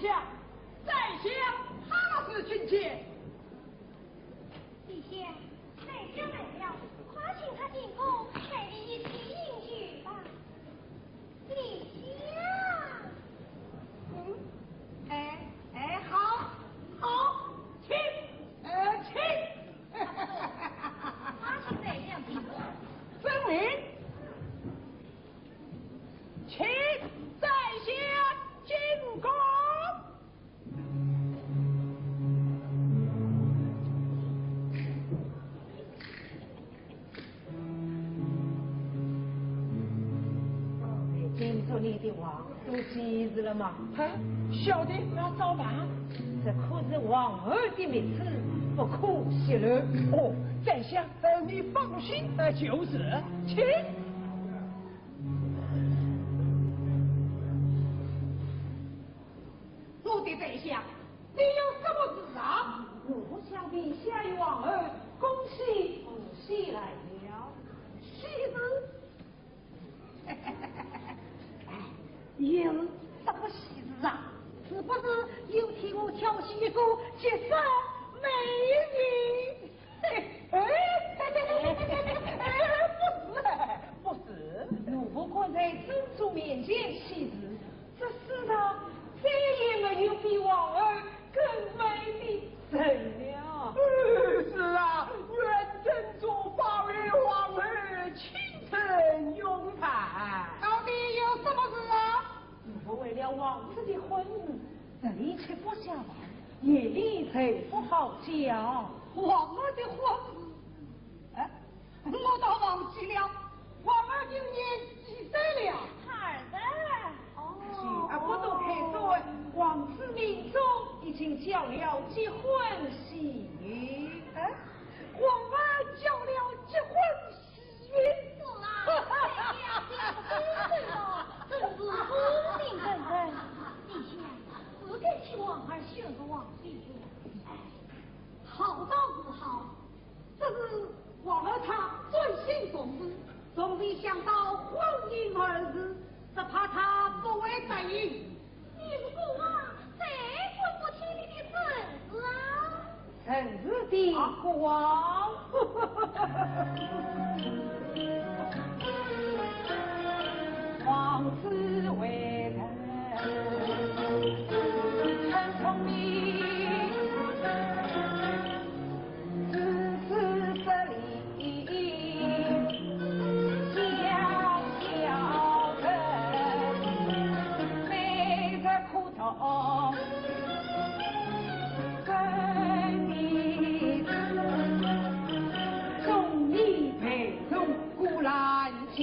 下，在下他是亲切。陛下，内将来了，快请他进宫，给你一起应许吧。陛下，好，请，请。他是内将进宫，遵命，请在下进宫。听说你的话都吉日了吗？小的要照办。这可是王儿的密旨，不可泄露。哦，在下，你放心，就是，请。我的在下，你有什么事啊？我想陛下与王儿恭喜来了。喜事。有什么喜事啊？是不是有替我挑选一个绝色美女？不是，如不过在珍珠面前喜事，这世上再也没有比王儿更美的人了。是啊，愿珍珠保佑王儿青春永泰。到底有什么事啊？我为了王子的婚事，这里吃不下饭，夜里睡不好觉。王儿的婚事，我倒忘记了，王儿今年几岁了孩子。不多开说，王子命中已经交了结婚喜约。王儿交了结婚喜约。是啊，这了，真是不明正正。陛下，只给替王儿选个王妃。好倒不好，这是王儿他专心重视，从未想到婚姻二字，只怕他不会答应。你是国王，谁管不起你的孙子啊？臣子的国王。王子为人很聪明，知识这里讲小人，背着苦头跟你众里陪同古兰经。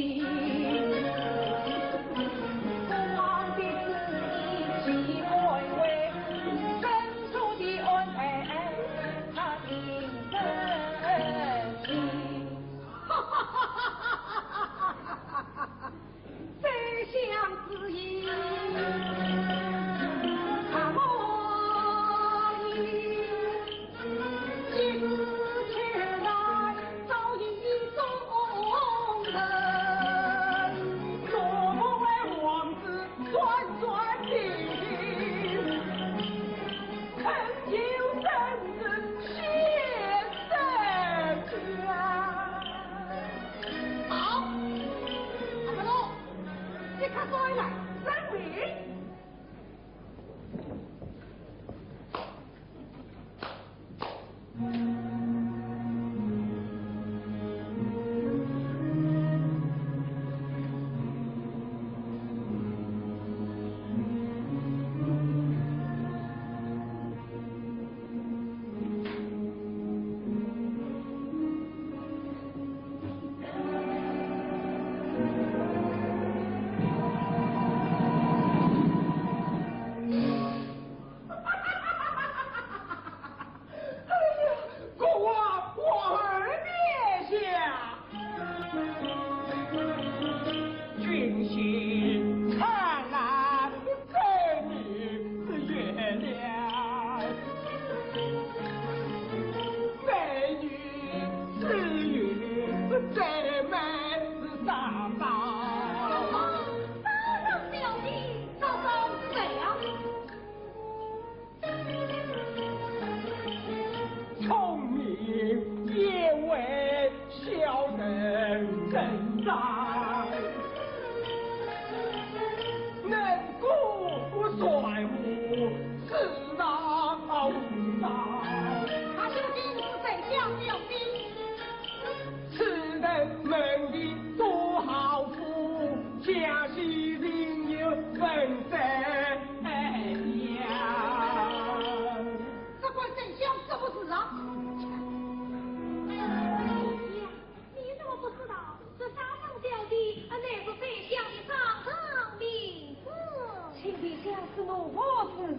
再相之意，看我你今日却来早已送人，若不为王子转转的，恳求圣人谢圣家。好。你看过来，三位。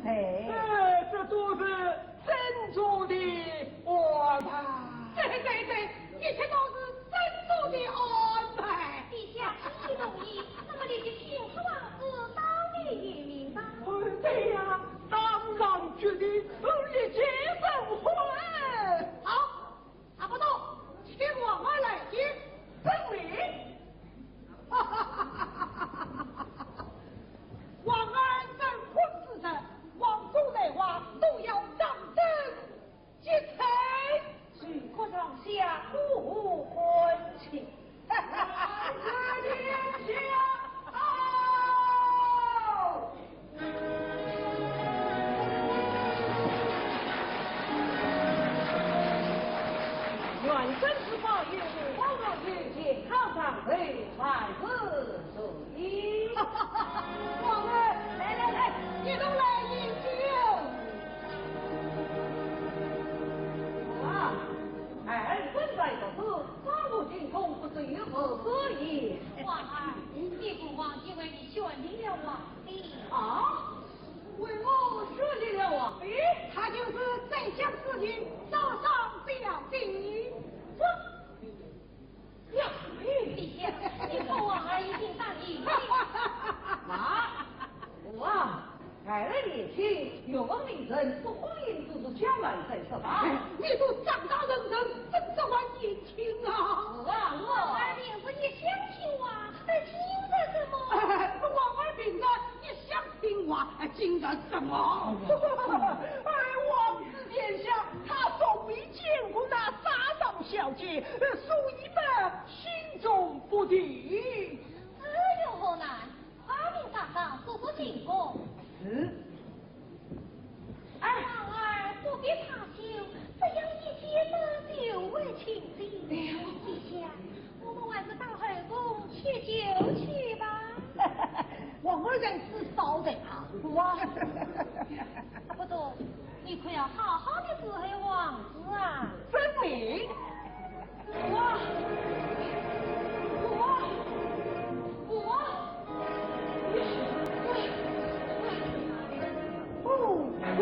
配。这都是真主的安排。对，一切都是真主的安排。陛下既同意，那么你就请出王子当你于民吧。对呀，当然决定立即生婚。好，差不多，请王儿来接证明。王儿证婚之日，王祖内外都要当真结成。举国上下不婚庆。愿真是保佑王老爷健康长寿，万事如意。王儿，来，一同来饮酒。啊，二本在不是，法务进宫不是有何可言？王儿，你不忘记为你选定了王帝啊，为我设立了王妃，他就是宰相之君早上表弟。呀嘿，陛下，你和王儿已经答应。啊，我爱人年轻，有望名人，不婚姻只是将来再说吧。你都长大人人，怎这么年轻啊？王儿名字你想听话，听着什么？王儿病了，你想听话，听着什么？王子殿下，他从未见过那沙上小姐，所以嘛，心中不定。这有何难？花名大上速速进宫。是。王儿不必怕羞，这样一切都为情理。陛下，我们晚上到后宫吃酒去吧。王儿人是少的啊！哇，不懂，你可要好好的伺候王子啊！分明。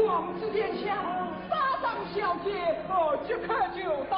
王子殿下，沙上小姐，即刻就到。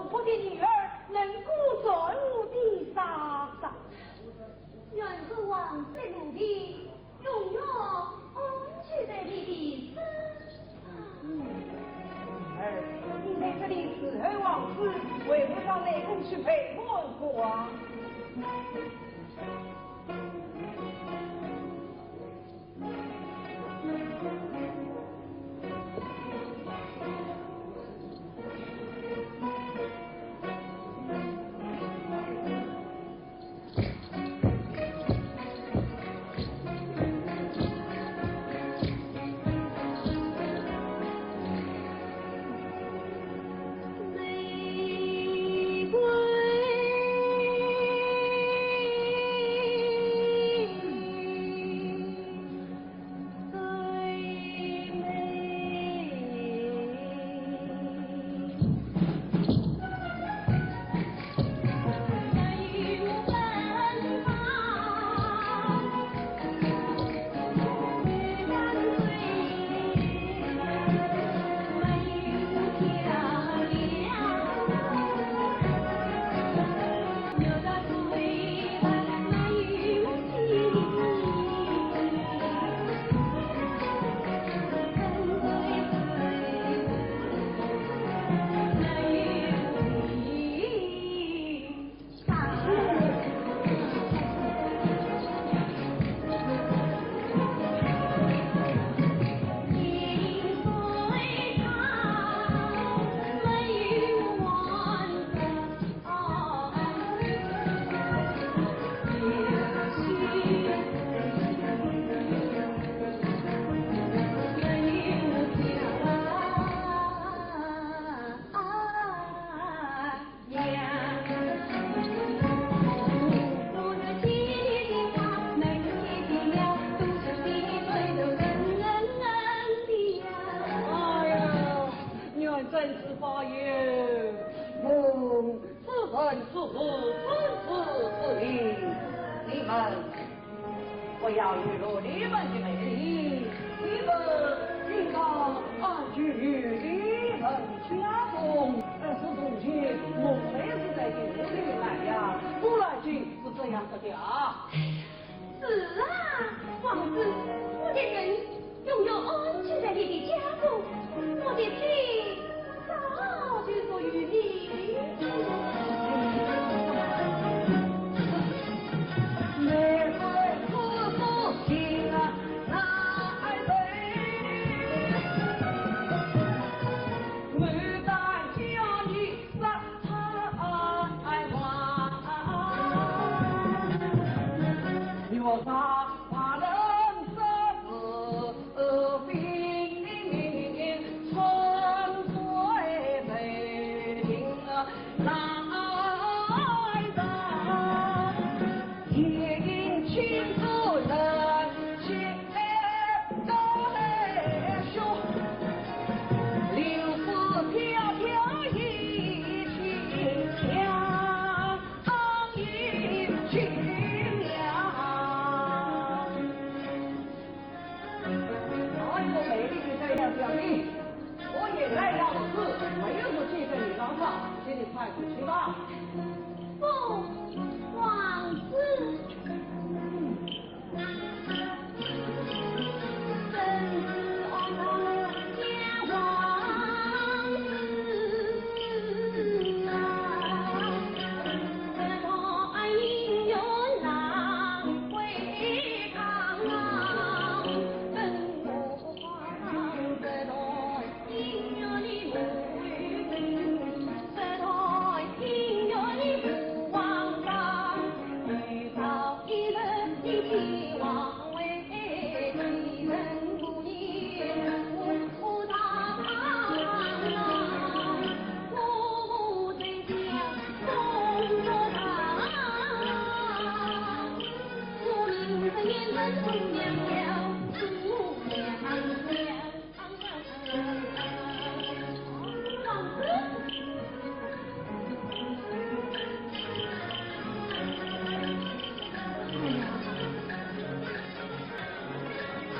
我的女儿能孤转我的沙上，愿是王子努力，永远安居在你的身上。儿，你在这里伺候王子，为何到内宫去陪我过啊？了娱乐你们的美丽，你们应当居你们家中，是从前我妹是在这里来呀，不然就是这样的家。是啊，王子，我的人拥有安居在你的家中，我的妻早就属于你。玫瑰不不行啊，奈谁？牡丹叫你撒开花，我怕人生病，春水北京来的，夜莺亲自人切都说，柳丝飘飘一群香一群呀。哪一个美丽的这样表弟，我也来了事，没有说去跟你聊他，请你快回去吧。不，王子。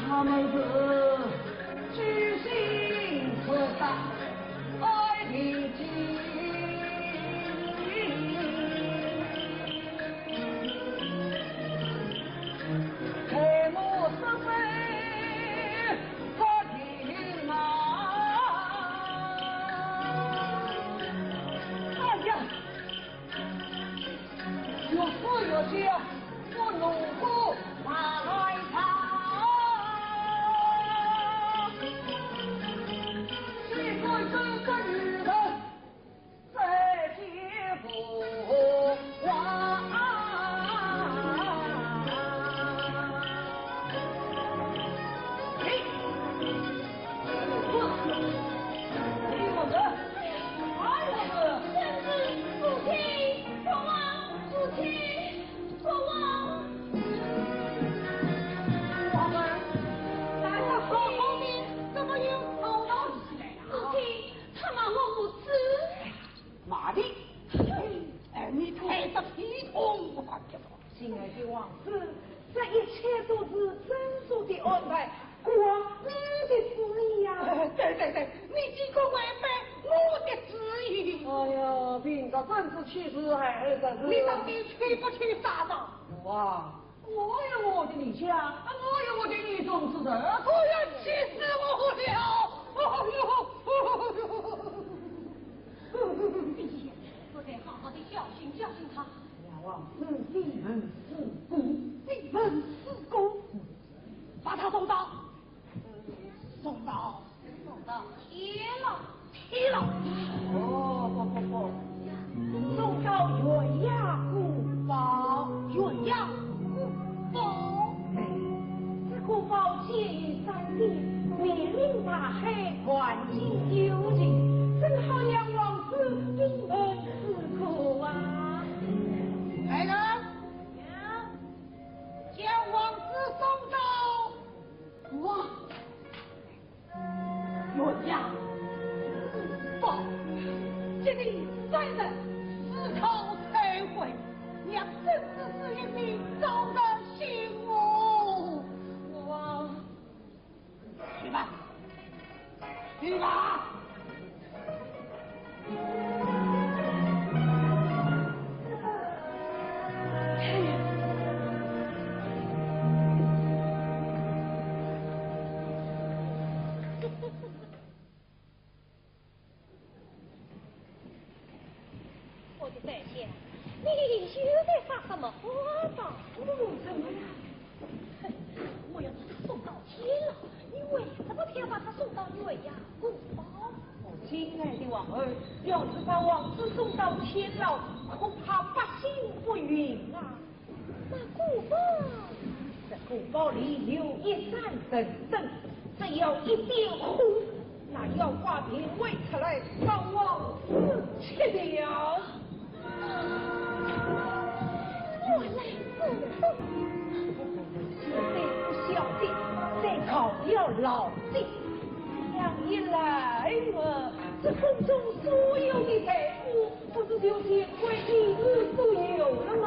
他们是居心厮杀，爱的紧。开幕是非可听啊！哎呀，有事有家，不努不埋藏。这个女人在街不完，你我的，爱我的，甚至父亲，国王，父亲，国王。我们来到后面，怎么又跑到起来了？父亲，他骂我无知。骂你，你太得体统不发觉了。亲爱的王子，这一切都是真主的安排，光你的旨意呀。对，你竟敢违背我的旨意！哎呀，凭着政治气势还真是。你到底去不去杀呢？哇，我有我的理想，我有我的女中之人，我要气死我了！陛下，我得好好的教训教训他。王子一人四顾，一人四顾，把他送到铁牢。不，送到元雅古堡。元雅古堡，这古堡建于3年，面临大海，环境幽静，正好让王子闭门思苦啊。来人，将王子送到元雅古堡。这里3人思考才会，让政治事业里遭人心目。去吧。我的在下，你又在撒什么花吧？怎么了？我要把他送到天牢，你为什么偏把他送到岳阳古堡？亲爱的王儿，要是把王子送到天牢，恐怕百姓不允啊。那古堡，这古堡里有一盏神灯，只要一点火，那妖怪便围出来把王子吃掉。原来如此。绝对不晓得，再靠要牢记。这样一来嘛，这宫中所有的财富，不是就全归你我所有了吗？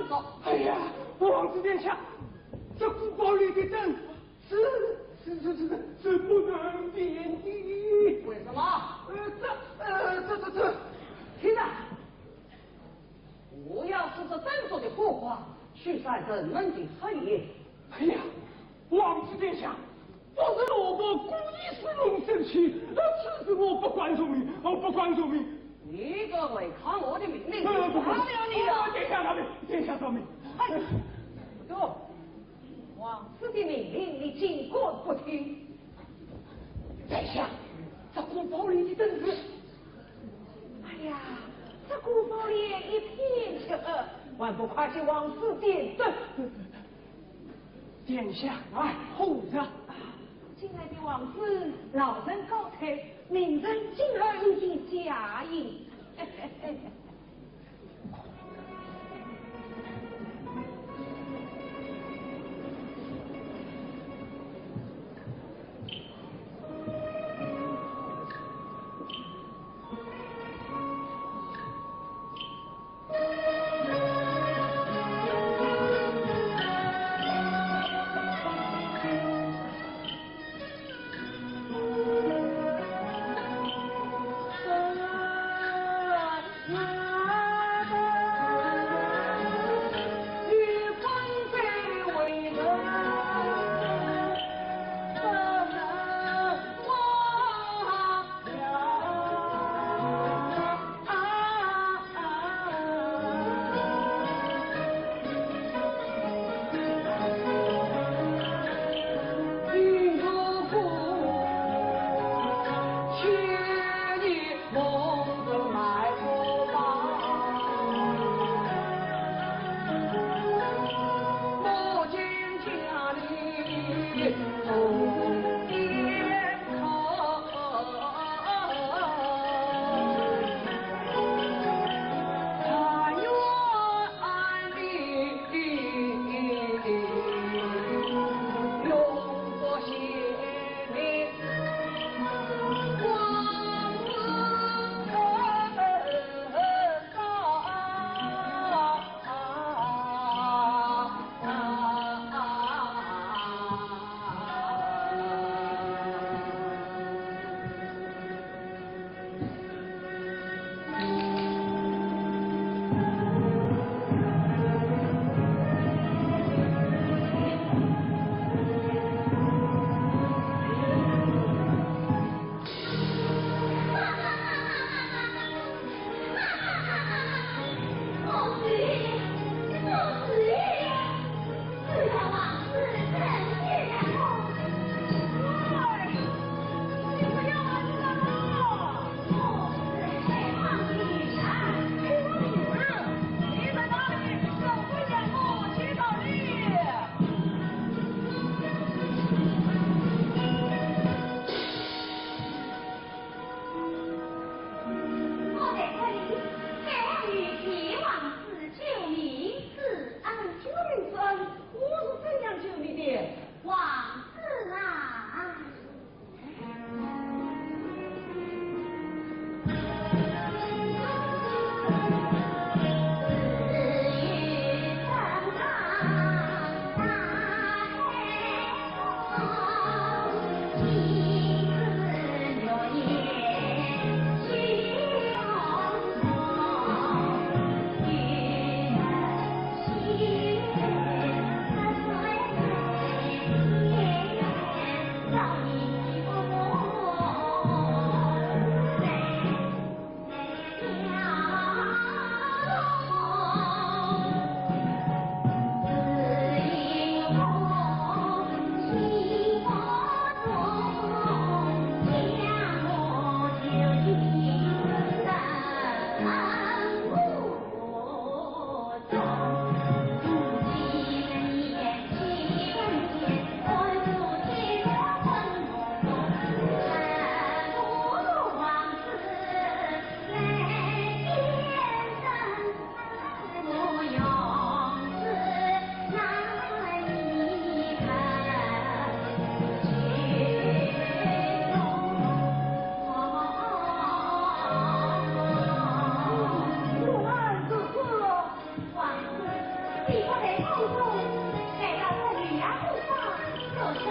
着。哎呀，王子殿下，这古堡里的灯是不能点的。为什么？这，听着，我要是这灯做的火花，驱散人们的恨意。哎呀，王子殿下，不是罗伯故意使龙生气，此事我不管说明，不管说明。你个违抗我的命令，不杀了你了！殿下饶命！哎，不错，王子的命令你尽管不听。殿下，这古堡里的灯子，哎呀，这古堡里一片漆黑，还不快去王室点灯？殿下，哎，护着。亲爱的王子，老身告退，明人今后一定加饮。啊！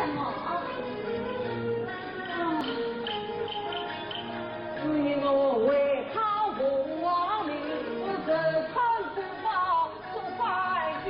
什么？是我为他不亡命，这城之宝所拜的。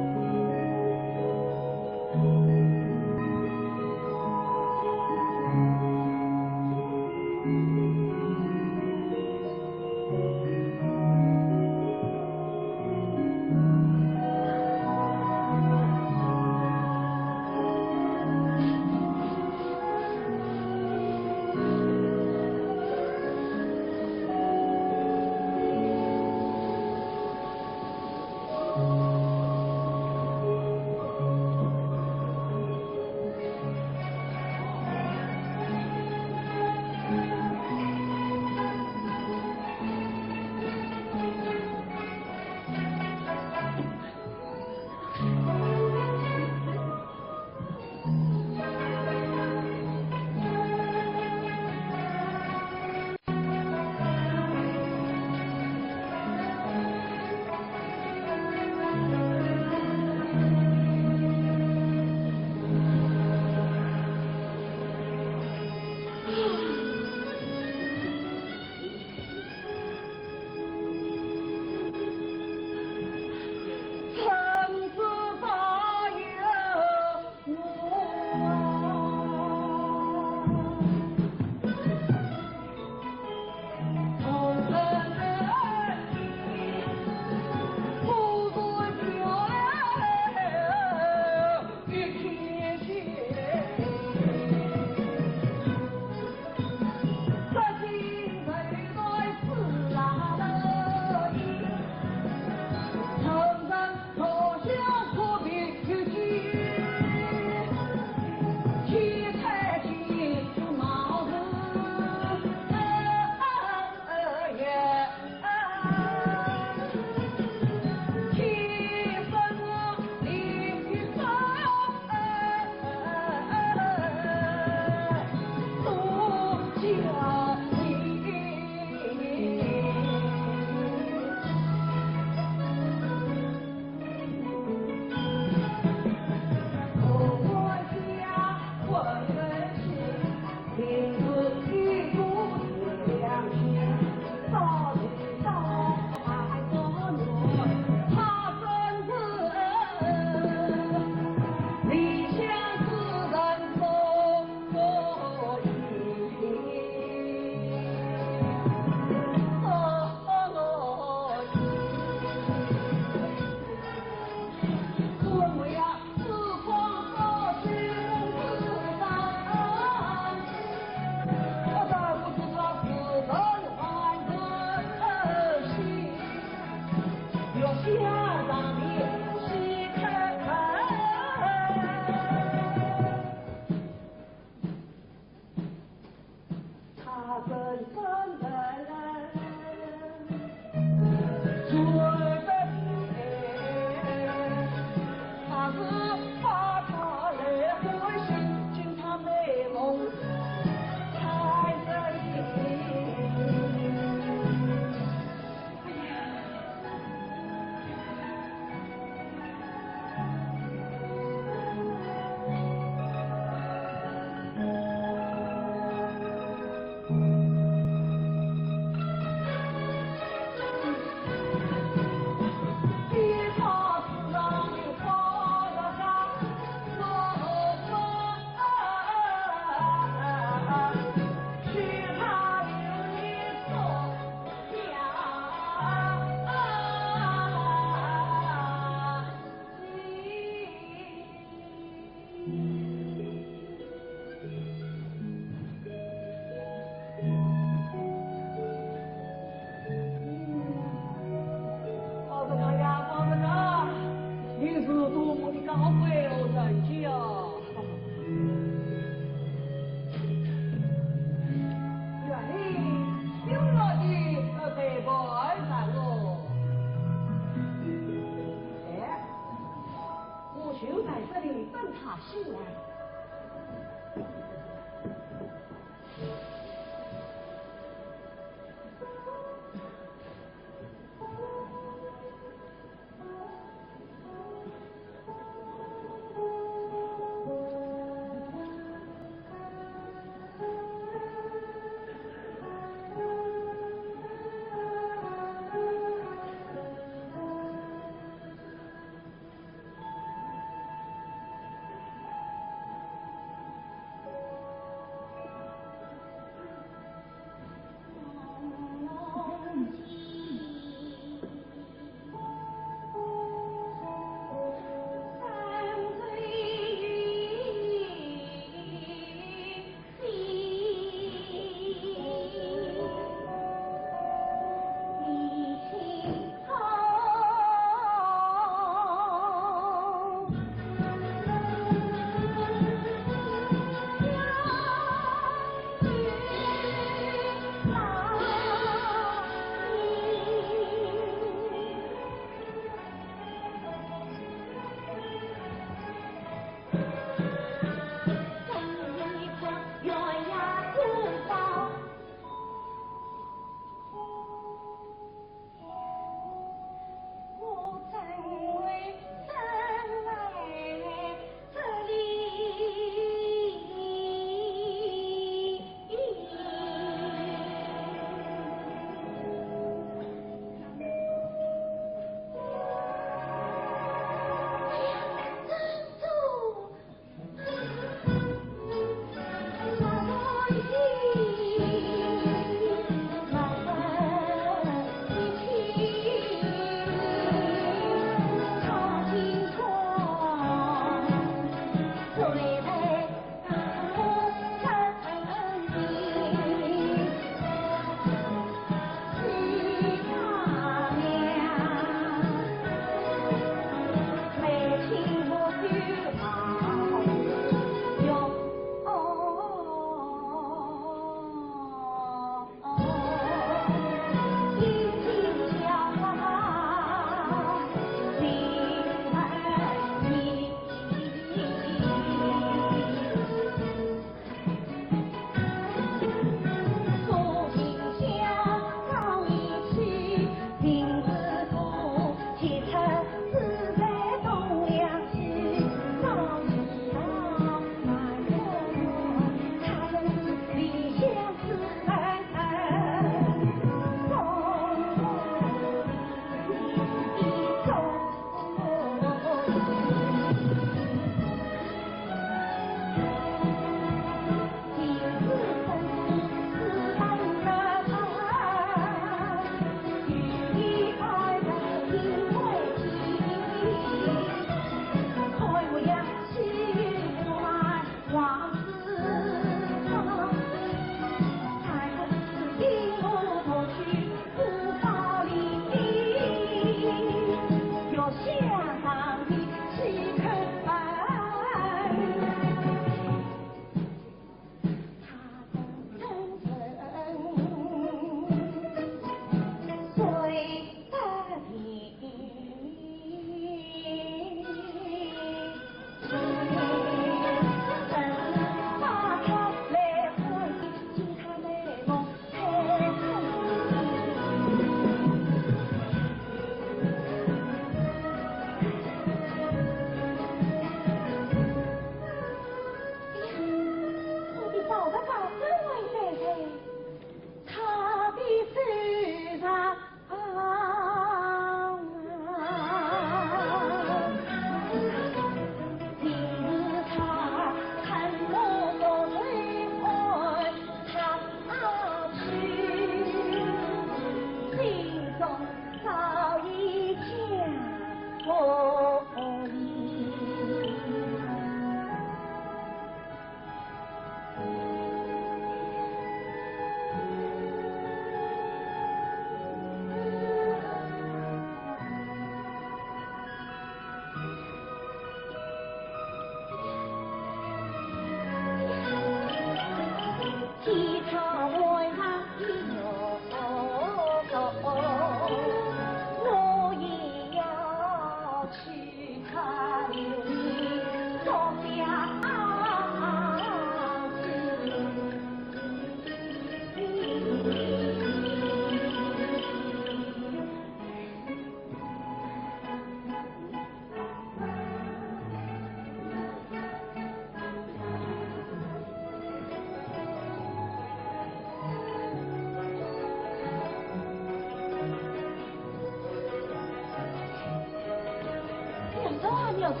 有说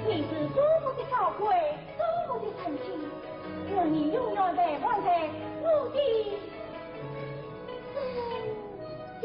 你是多么的高贵，多么的纯情，愿你永远的放在我的心底。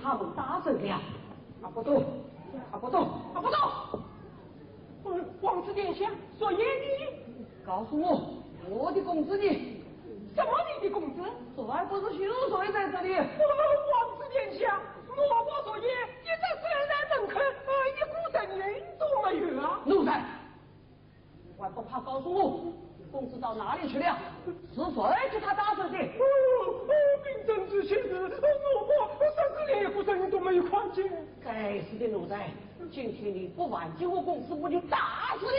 他们打胜了，不动，不动，不动！王子殿下，说爷你告诉我的公子呢？什么你的公子？这还不是休睡在这里？王子殿下，我说爷，你这虽然能看，一股声音都没有啊！奴才，还不怕告诉我，公子到哪里去了？是谁给他打成的？明正之些日，我甚至连一股声音都没有看见。该死的奴才！今天你不挽救我公子，我就打死你！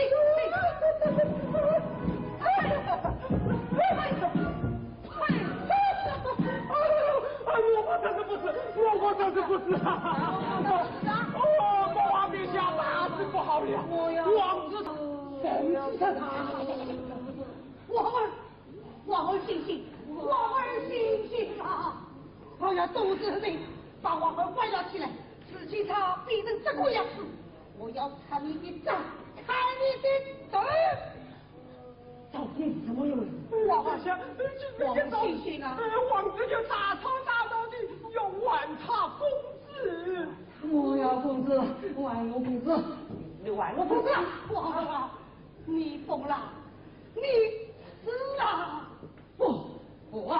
我真是不是，我真是不是国王陛下大事不好了！王子神是他，王儿醒醒，王儿醒醒啊！我要杜子令把王儿关了起来，使其他逼成这个样子。我要看你的账，看你的嘴。到底怎么有人？王儿想，王醒醒啊！王子就大吵大闹的要玩他公子。我要公子，玩我公子，你玩我公子！王儿，你疯了，你死了！不啊！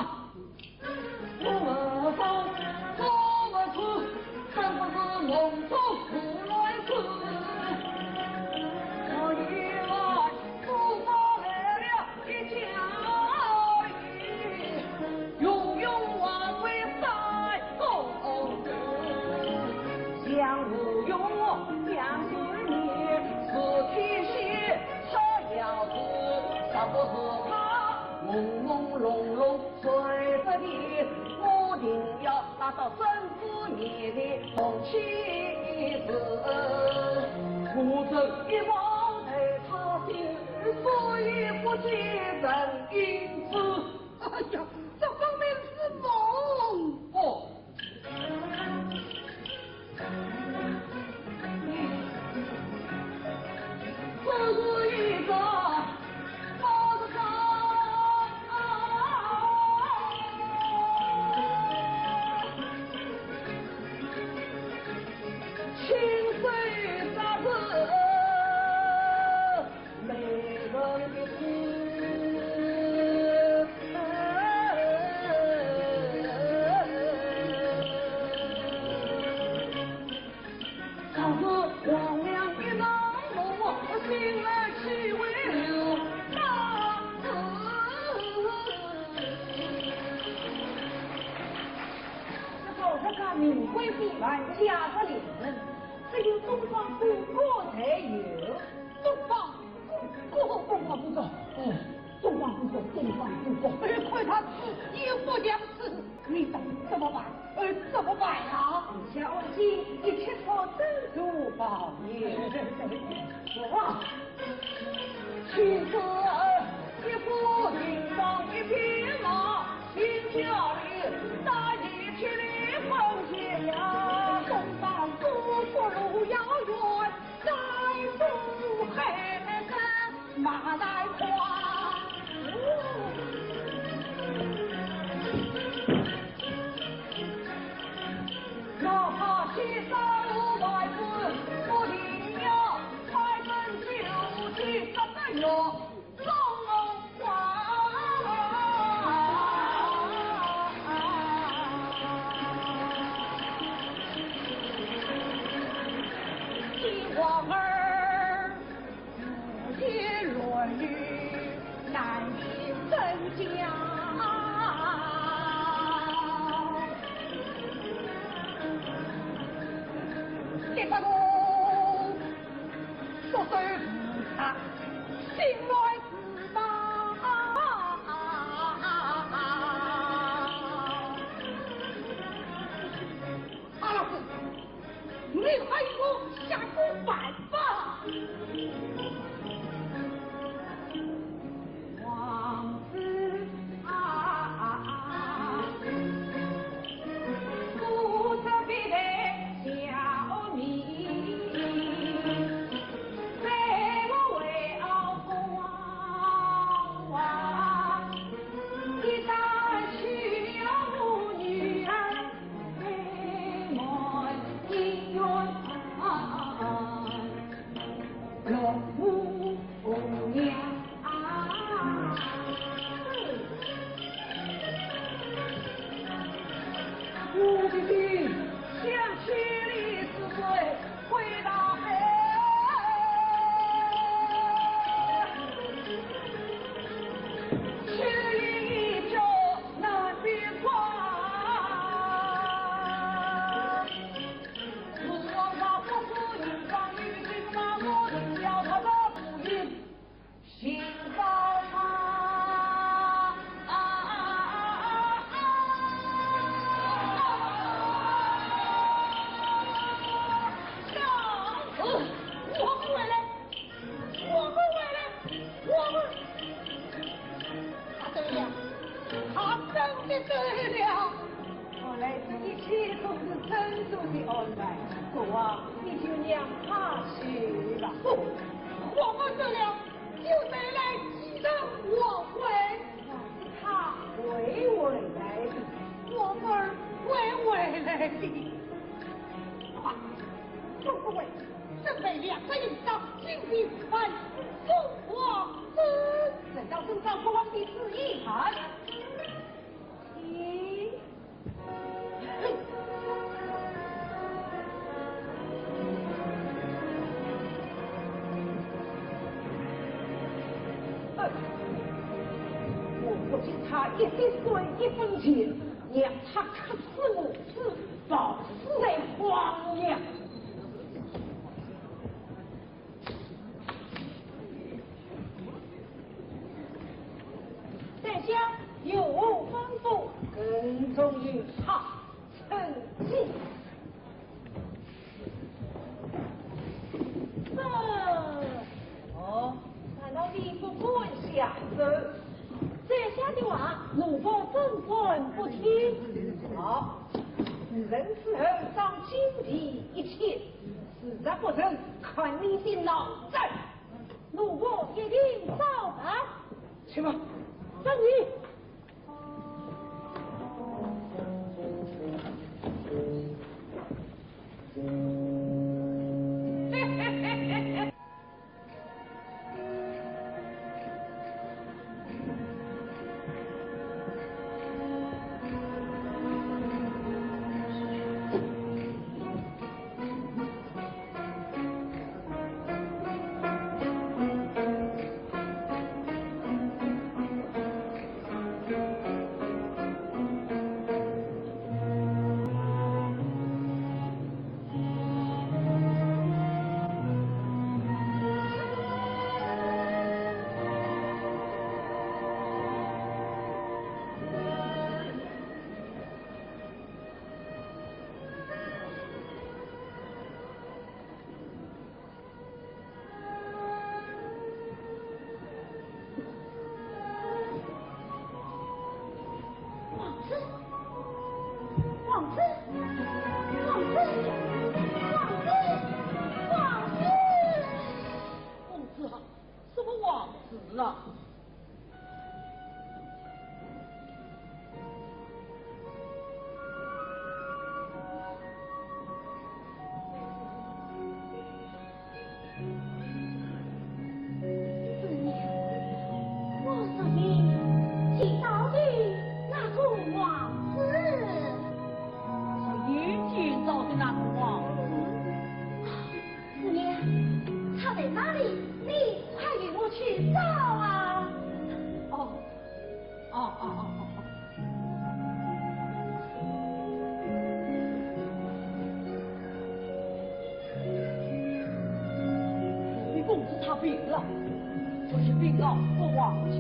我们疯，我们死，真不是梦中胡来事。我以来不发了一家业，永永往回在公子。将无用，将对你是提携，他要是啥不是他。朦朦胧胧随着你，我定要达到生死你的红旗子，不争一往在他心，所以不记人因子。哎呀，这分明是梦！哦，这是一个。名贵比万家的令人，只有东方不过才有。东方不过，东方不过，亏他死也不讲死，你怎么办？怎么办啊？小心一切靠珍珠保佑。哇！妻子一副银装一匹马，新家里大义去里奉献呀。东方不过路遥远，再不黑根马来花。哪怕七杀五百字，不停要开门就去这个药中华。帝王儿不也论语，难以分家。这个路说对不差，心外自大。阿拉斯，你还给我想个办法。王子不特别的小米，给我为傲光，一旦娶了母女儿，给我姻缘龙母娘。我的心想起你是谁，回答是一着难别话。我话不是银装玉金那我定要他的不允心高他。对了，我来这一切都是珍珠的安排，国王你就让他去吧。不，我们对了，就得来继承王位。他会回来的，我们会回来的。快，中国位准备2个营长，进行反中王子，等到征召国王的旨意看。我不仅他一滴水一分钱，让他克死我死，早死在荒凉。殿下有吩咐，跟踪于他，趁机。难道你不管下人？这下的话，奴婢怎管不听？好，人死后当经济一切，实在不成，看你的脑袋。奴婢一定照办。去吧，等你。找的那个王子？姑娘，他在哪里？你快与我去找啊！哦。你公子他病了，我去禀告父王去。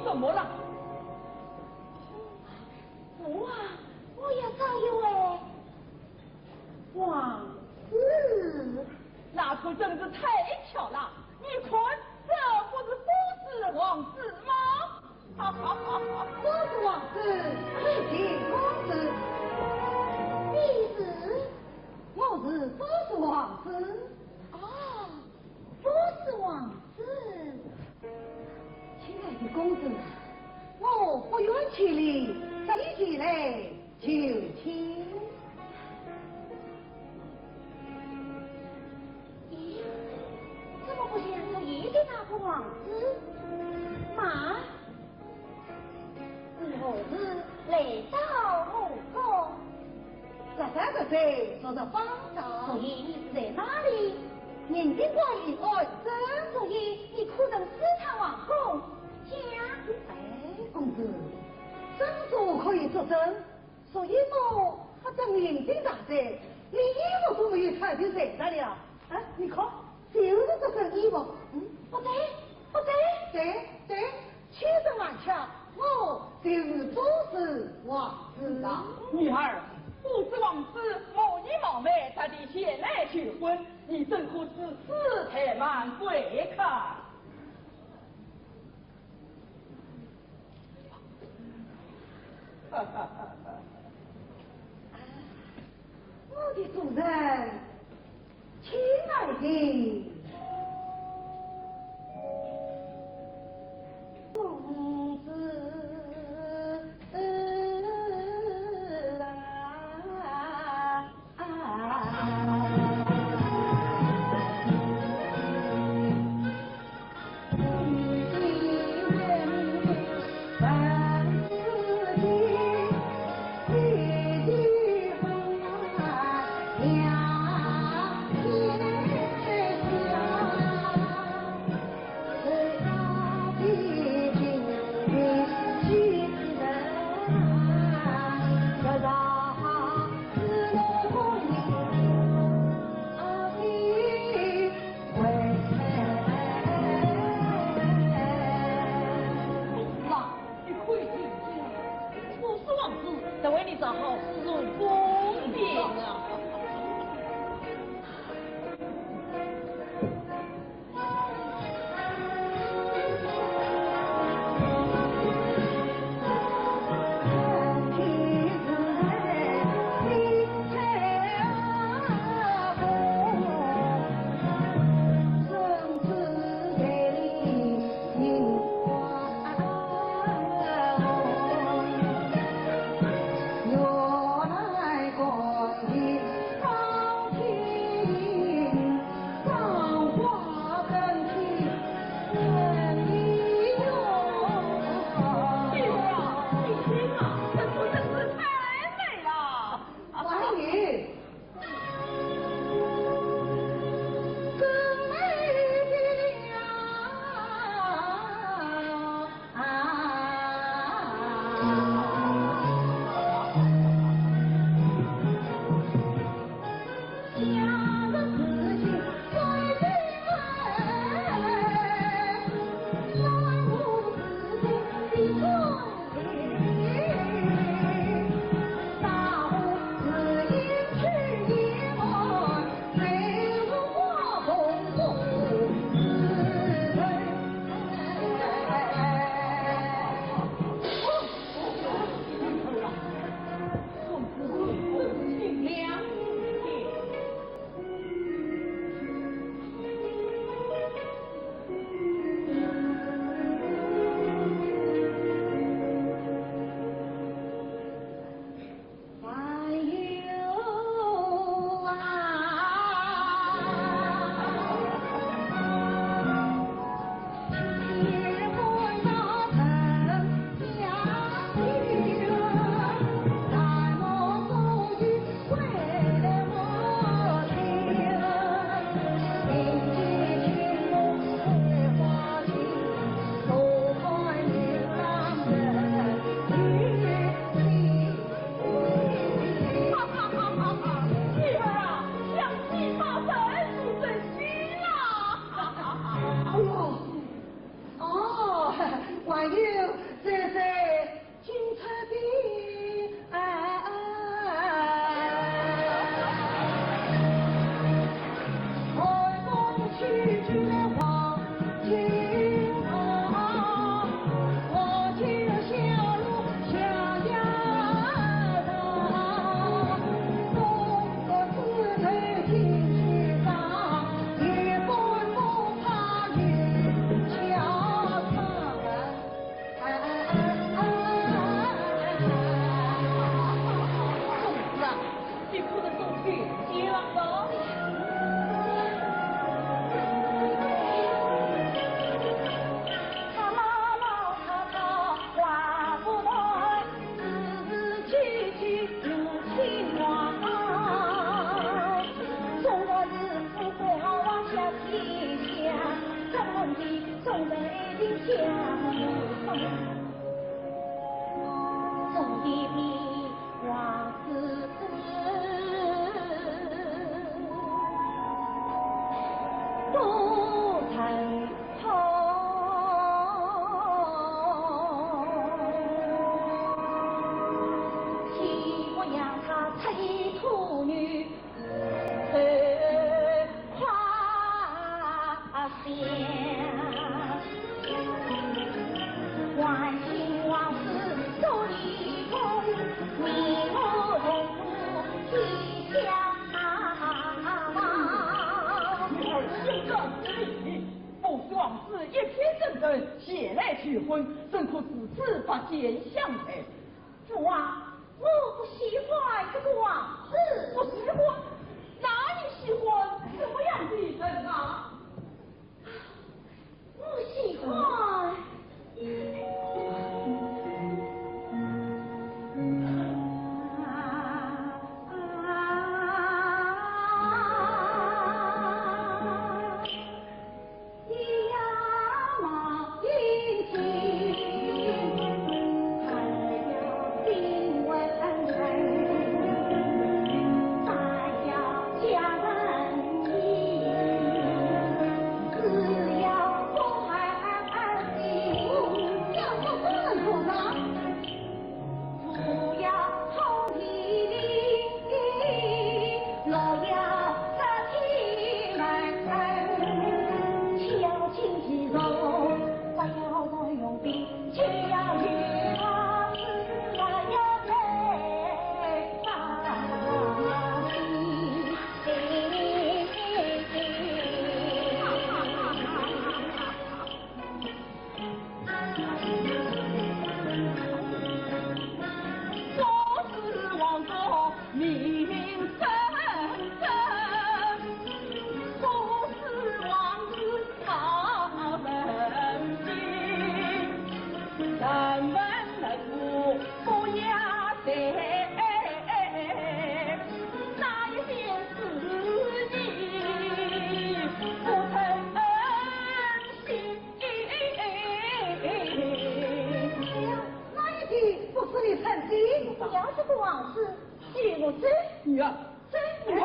怎么了？父王，我要找一位王子。那可真是太巧了！你看，这不是不是王子吗？哈哈哈哈！不是王子，是秦公子。你是？我是不是王子？哦，不是王子。亲爱的公子，我不远千里，飞起来求亲。咦，怎么不像他夜的那个王子？妈，你何日来到我宫？这三个岁说着方丈，所以你是在哪里？人的话语爱真。所以你可曾私探王后家？哎，公子，真说可以作证，所以我将眼睛打开，连衣服都没有穿就在那里了。哎，你看，就是这身衣服。不对，不对，对，千真万确，我就是不是王子啊。女儿，不是王子冒你冒昧，他的前来求婚，你真可是世态万贵看。我的主人，亲爱的公子等为你找好事入宫殿啊！我来过。娶婚，怎可自此把剑相配？父啊，我不喜欢这个王子，不喜欢？那你喜欢什么样的人啊？我喜欢。女儿，女儿，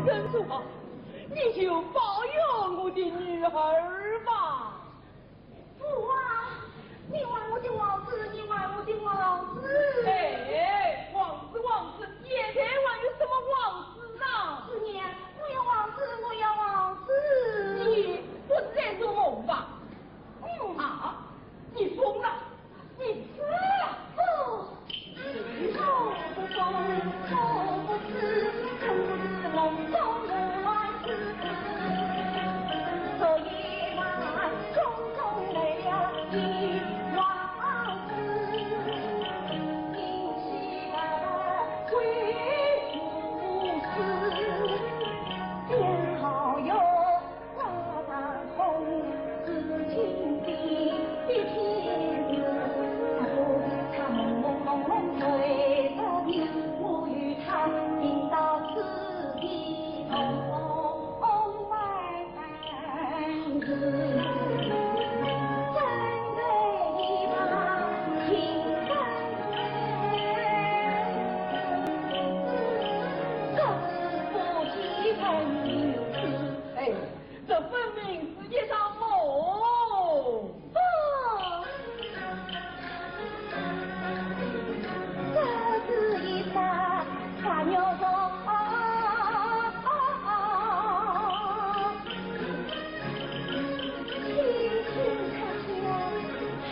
真主啊，你就保佑我的女儿吧。父啊，你玩我的王子，你玩我的王子。哎，王子，也别玩有什么王子啊？师娘，我要王子，我要王子。你不是在做梦吧？啊！你疯了！你死了！我不疯，我不死，更不是梦中的王子。这夜晚空中来了一王子，引起了鬼故事，便好有大大红紫青的天子，他朦对着你，我与他听到此地同埋单子，站在一旁听这夫妻分女子。哎，这分明是一场梦。这是一场花牛梦，清清可见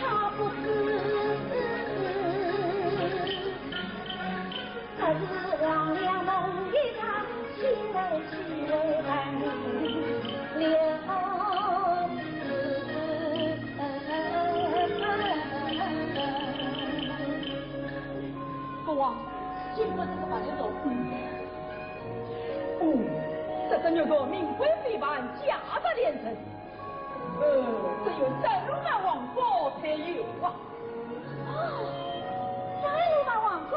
他不是，而是郎两梦一场，情人气为伴留。国王，今日是快乐。这个牛个名贵非凡，价值连城。只有在鲁班王国才有啊。在鲁班王国。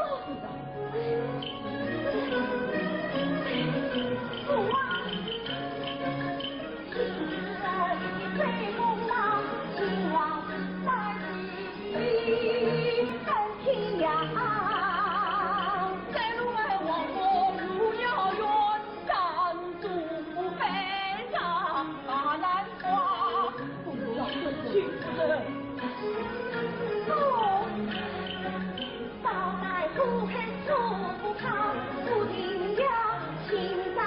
父王，今日飞鸿浪，秦王在即分天涯。到来不肯说不怕，不听呀，心上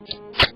啊。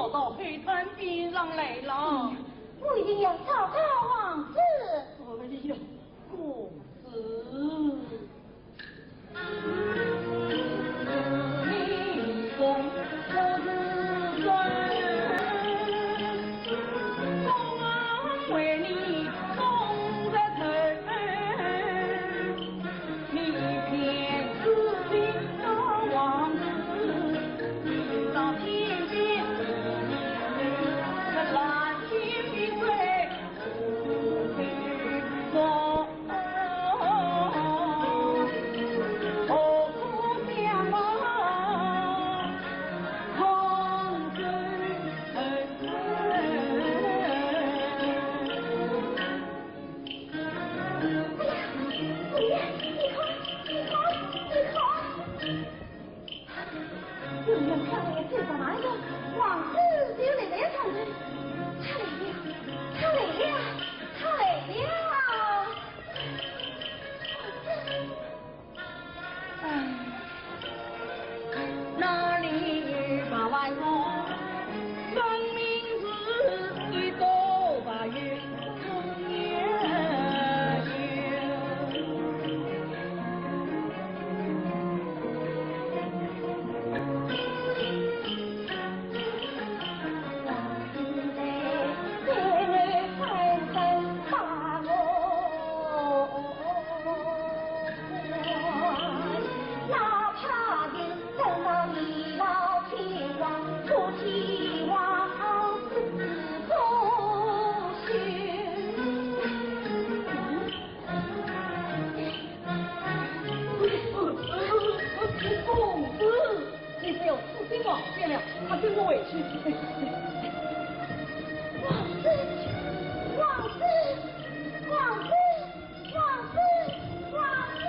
跑到黑滩边上来了。我一定要找到王子。哎呀，公子。你公不是专，公王为你送在头，你偏自己当王子，到天边这蓝天的水我。他真是委屈。王子，王子，王子，王子，王子。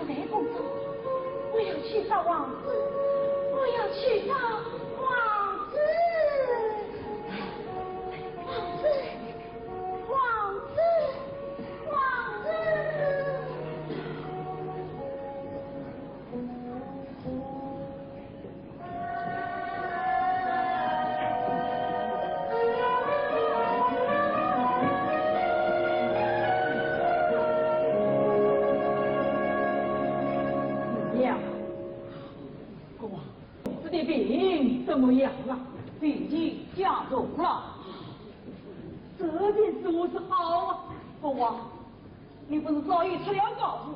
内公主，我要去找王子，我要去找王子，王子，王子，王子。病怎么样了？病情加重了。这件事是好啊，国王，你不是早已出了告诉，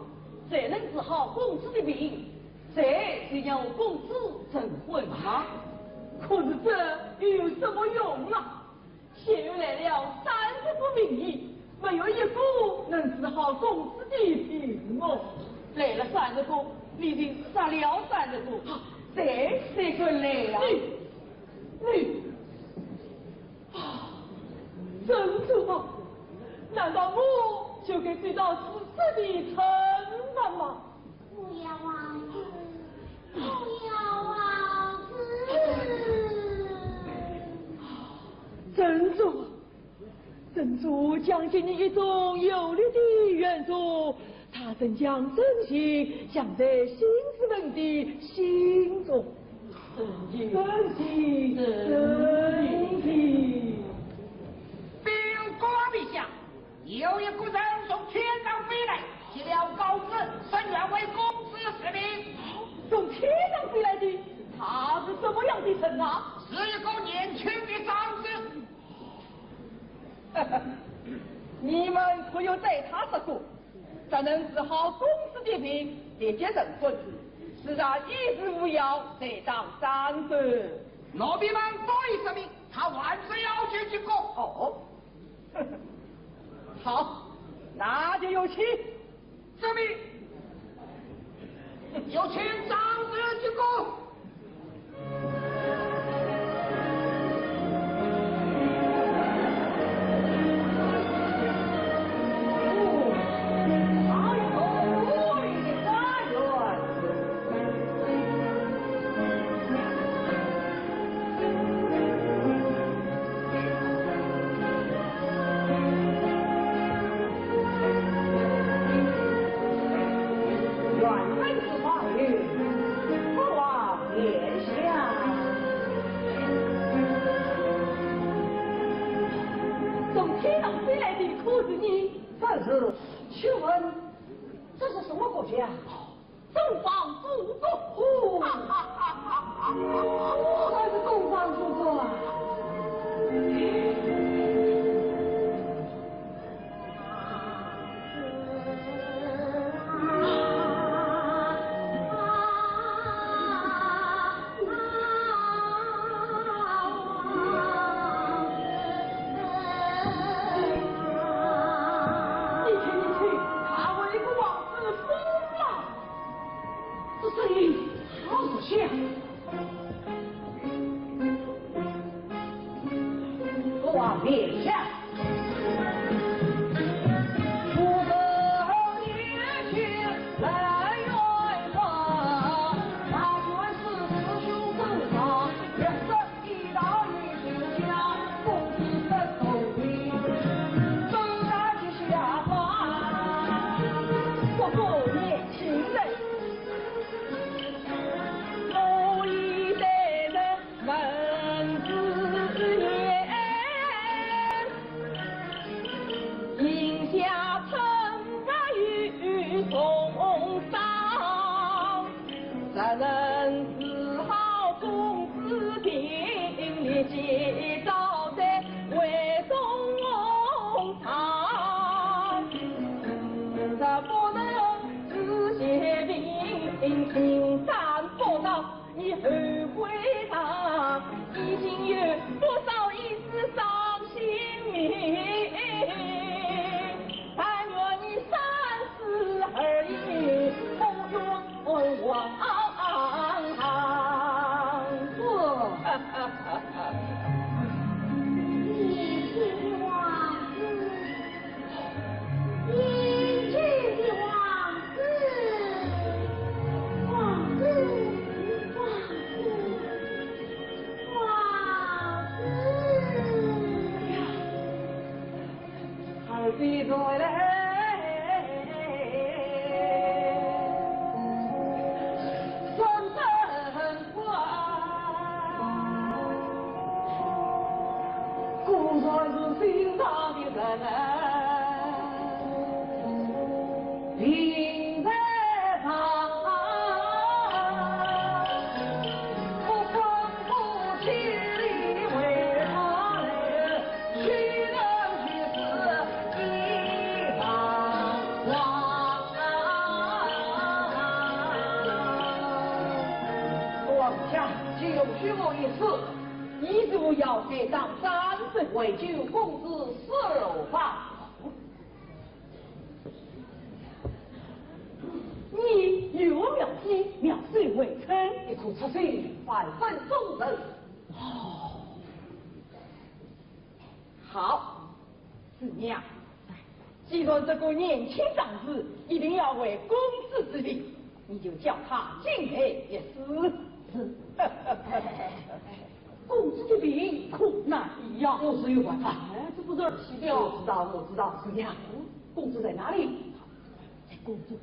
谁能治好公子的病，谁就由公子成婚吗？可是这又有什么用啊？现又来了30个名医，没有一个能治好公子的病哦。来了30个，你已经杀了30个。谁可来啊？你啊，真主啊！难道我就该受到此事的惩罚吗？不要王子，不要王子！真主，真主将给你一种有力的援助。他曾将真心想在心思们的心中，真心，禀国王陛下，有一个人从天上飞来，写了告示，声愿为公子使命。从天上飞来的，他是什么样的人啊？是一个年轻的长子。你们可有对他说过？才能治好公子的病，立即成婚，使他一日无恙，得当3子。奴婢们多一声命，他万岁要去进宫。哦，好，那就有请。遵命，有请长子进宫。请问这是什么国家？东方祖国。还是东方祖国啊！陛下，不得年轻来远方，那全是雌雄争长，人生一道一心家，公子的头领，正在去下凡，我做年轻人，我一代人门子也。下承发与重伤，咱人治好公子病，你今朝在为中堂，咱不能治些病，青山不倒，你后悔他，已经有多少一丝伤心命。而已，不用忘我。年轻的王子，年轻的王子。下，请容许我一次，一如要给当三分为救公子4吧。你有妙计，妙计未成，一哭出水，万分众人。哦，好，四娘，既然这个年轻长子一定要为公子之力，你就叫他进来一试。是。公子的病困难一样，我是有办法。这不是儿戏的。我知道，我知道。四娘，公子在哪里？在公子。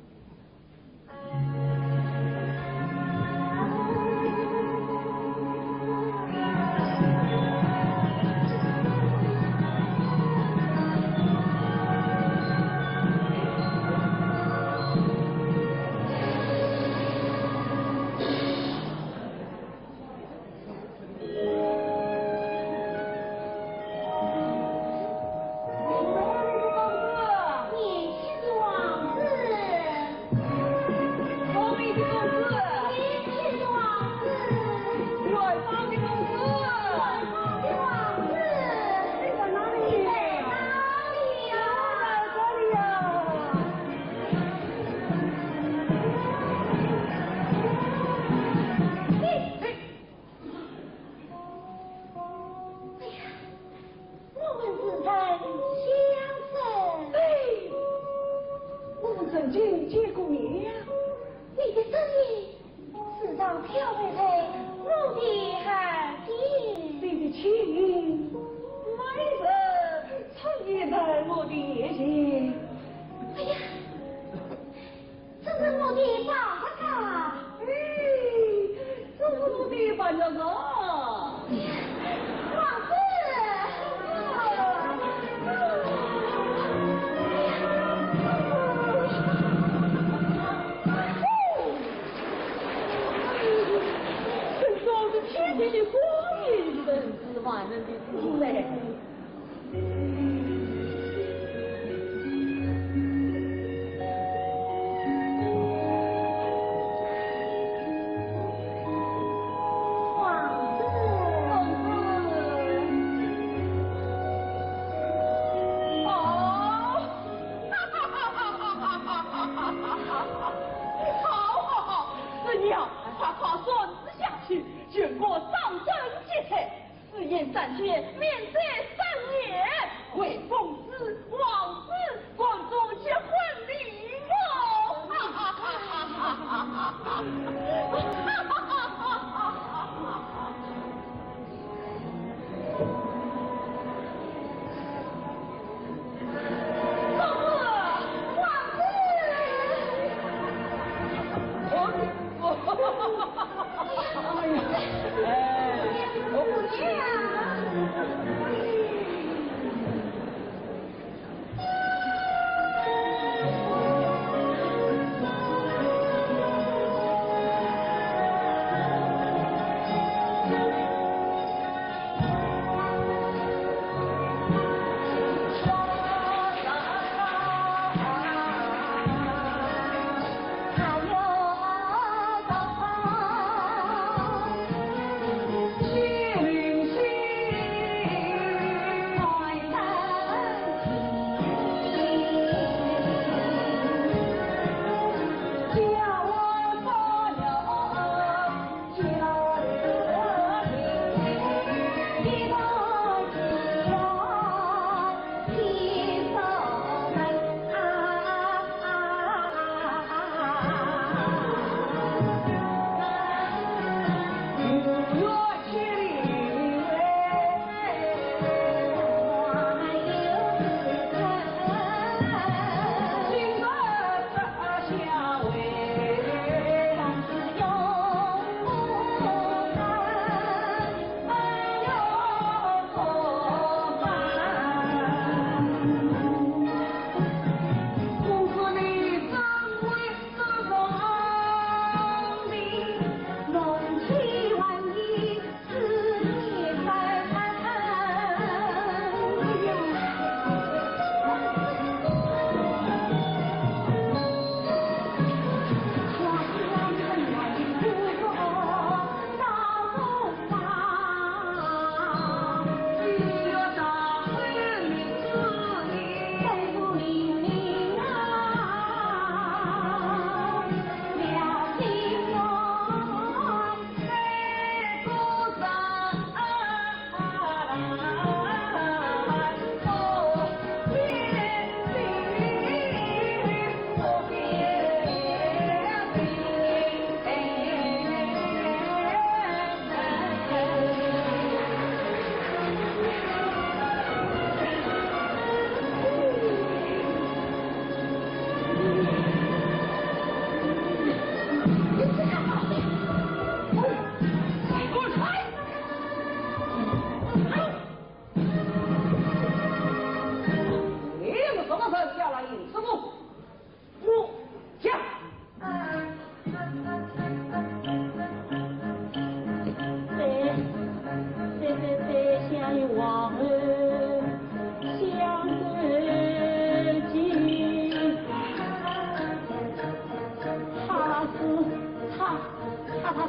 西陵西。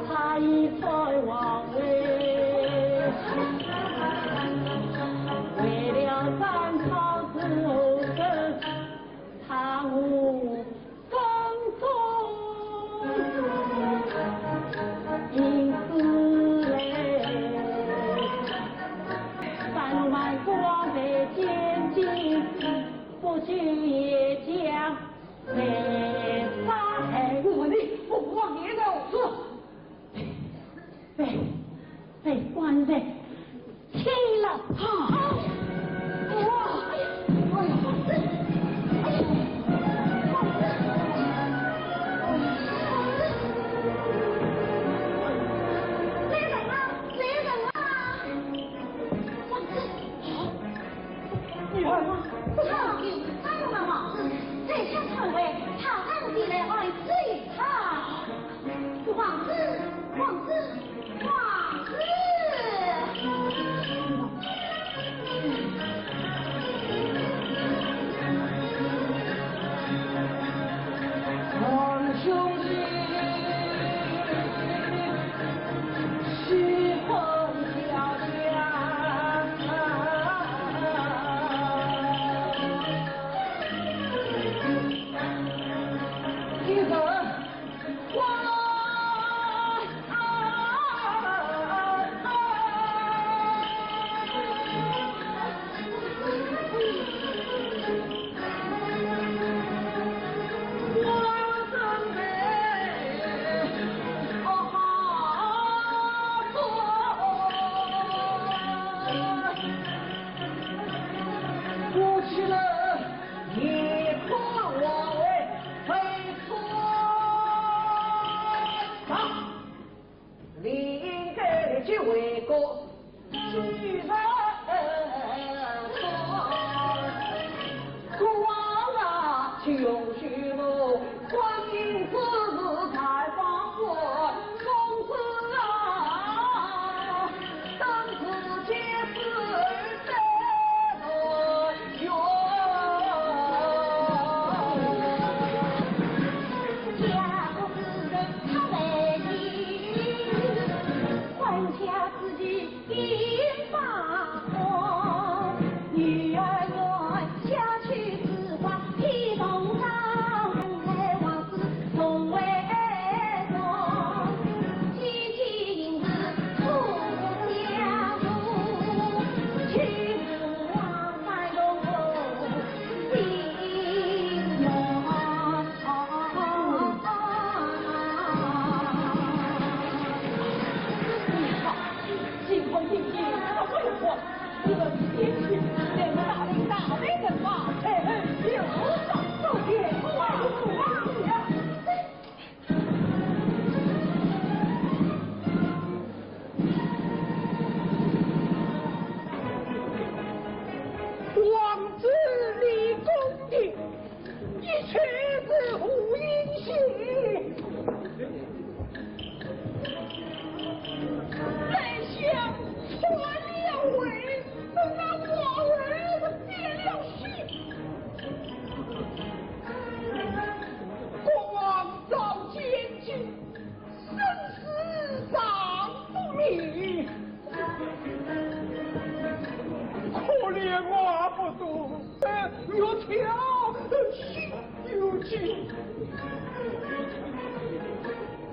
他一再往为，为了战朝之争，他无耕种，因此嘞，三万光的监禁，不许也将被杀害。我的父王也在此。被关在监了啊！哇！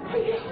哎呀！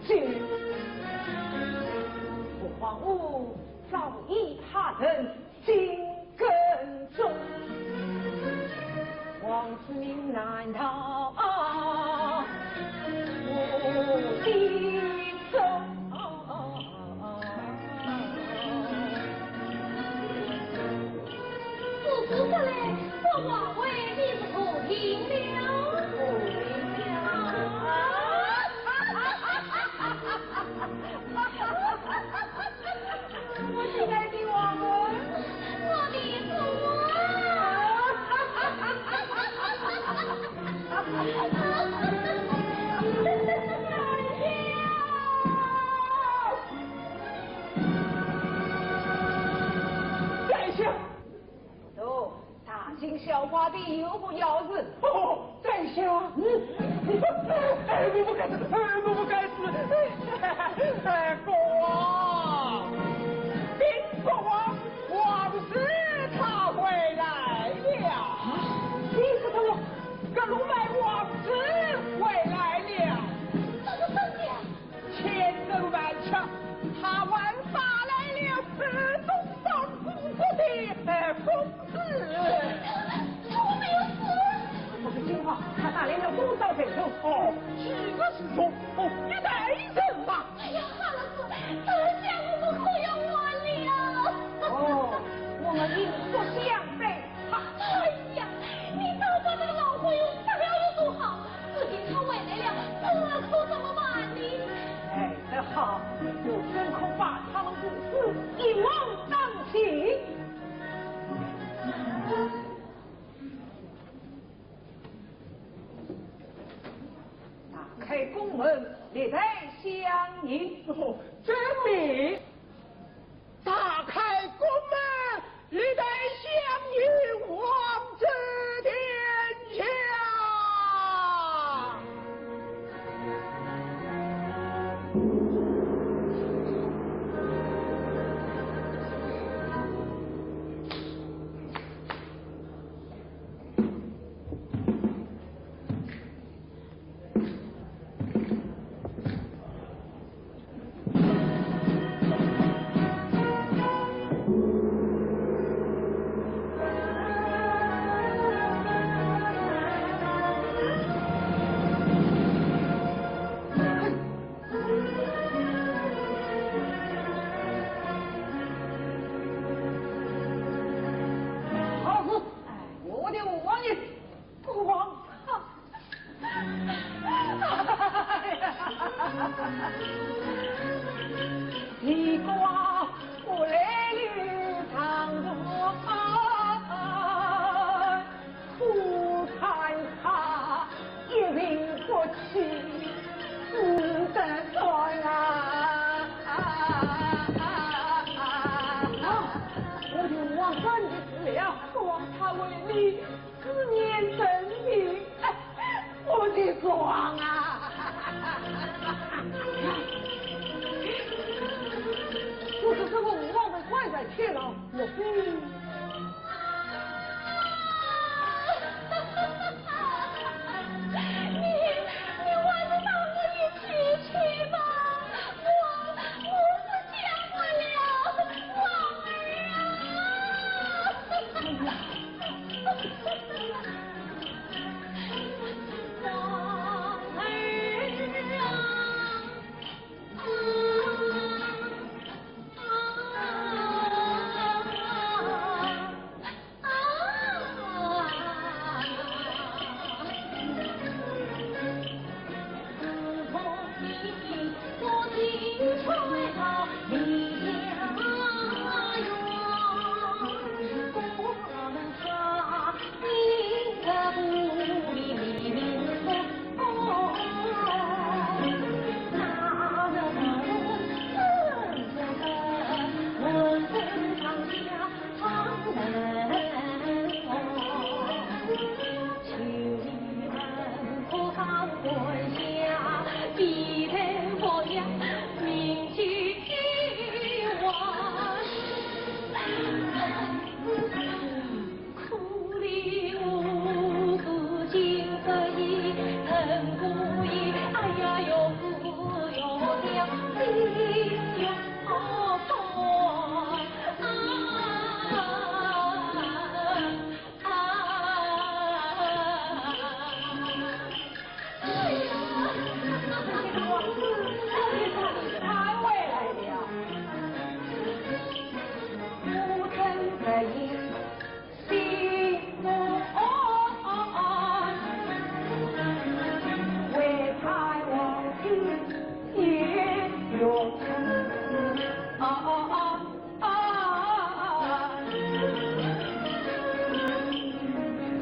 去。不慌我早已怕人心更重，王子命难逃无一走。不知不来，我王位你是可听了？我亲爱的王儿，我的主在下。哦，大惊小怪的有不要事？哦，在下。哎，我不该死，我不该死。哎，国王，禀国王，王子他回来了。你是什么？格鲁麦王子回来了。这是真的。千人万抢，他万发来了是东方姑姑的公子。我没有死。不是情话，他打来了多少人头？哦，几个侍从，哦，一代人嘛。哎呀，哈了子，这下我们可要完了。哦，我们应不相背。哎呀，你都把这个老虎又吃了有多好，如今他回来了，这可怎么办呢？哎，这好，我真恐怕他们公司一网当起。打开宫门，列队相迎。哦，遵命。打开宫门，历代相迎王子殿下。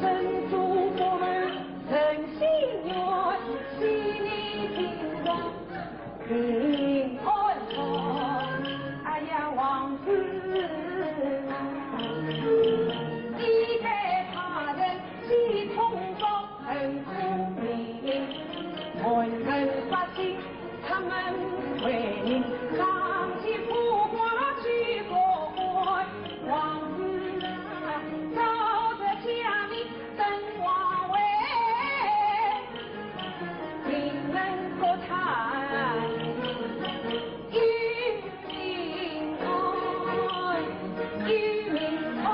珍珠佛门诚心愿，喜你平安平安好。哎呀，王子你给他人系统中很聪明，文人百姓他们为你扛起浮华去过关，王子啊，照着家里等王位，你能够谈与民安，与民安。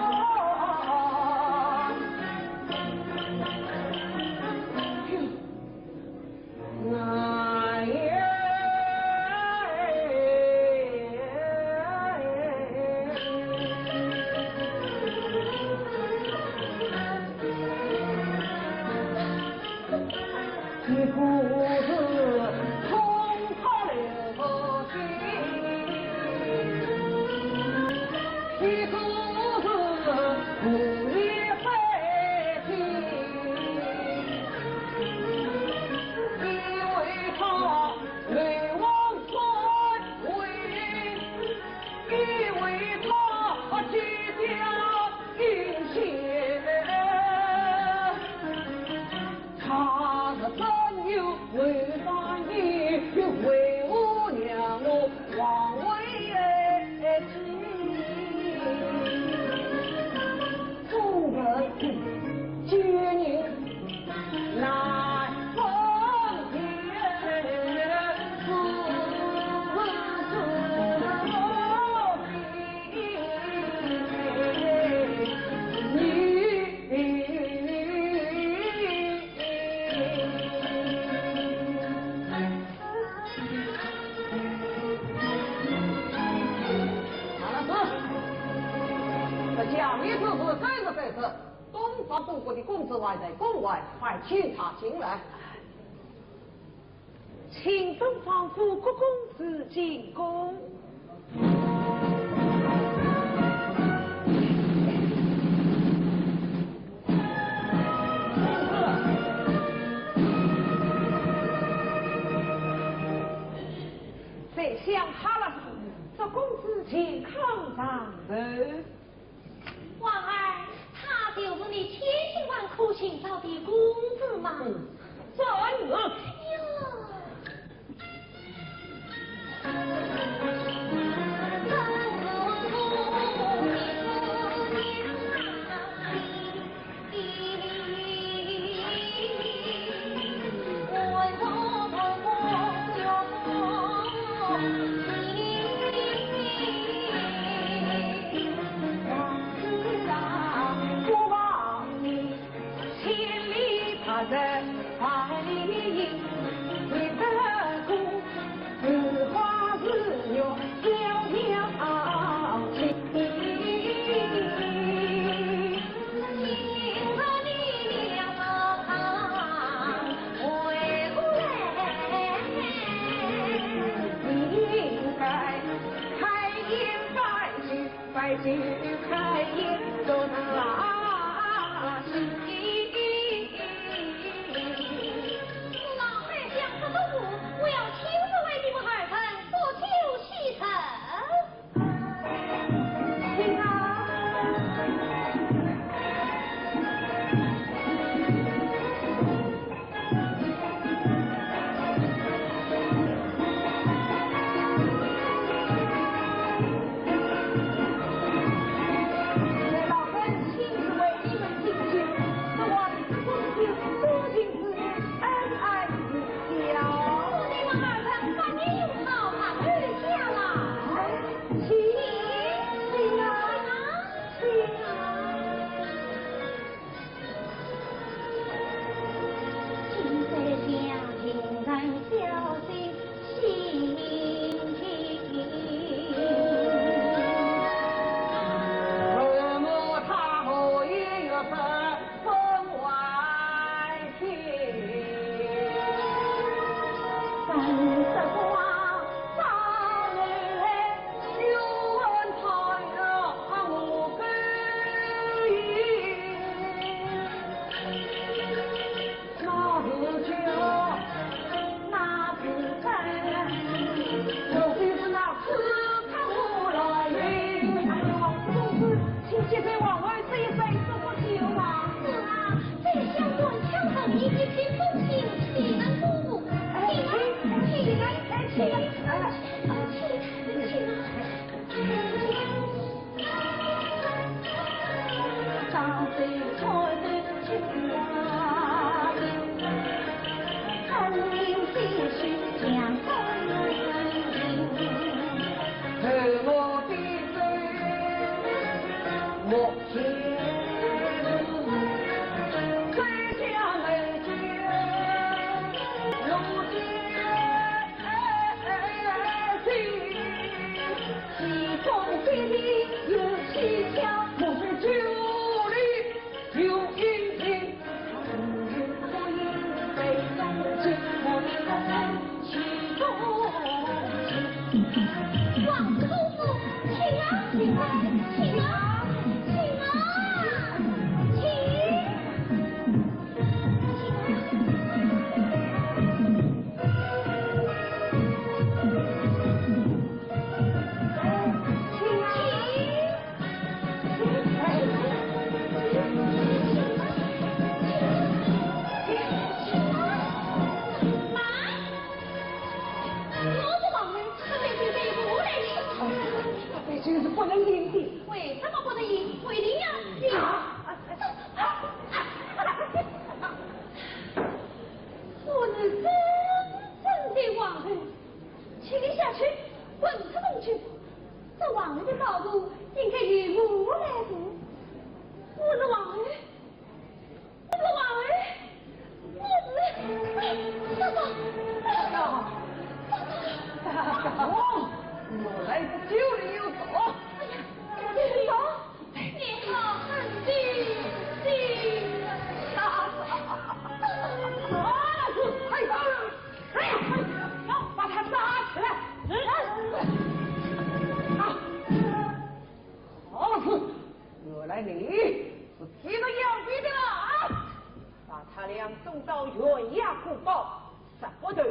那呀。一股子冲破了心，一股子不离飞起，因为他泪往春回，因为他结交银钱。他的真有为反你，为我娘我王位之众人接你来奉天，讲一次是这次，东方不国的公子还在宫外，快请他进来。请东方府国公子进宫。谁想他了？这公子健康长寿。王儿，他就是你千辛万苦寻找的公子吗？真的。哟。在怀里，你的姑是花是牛，迢迢情。听着你俩他回不来，你应该开颜拜去开颜做那心。我要亲自为你们二人做酒洗尘。请啊！老身亲自为你们敬酒。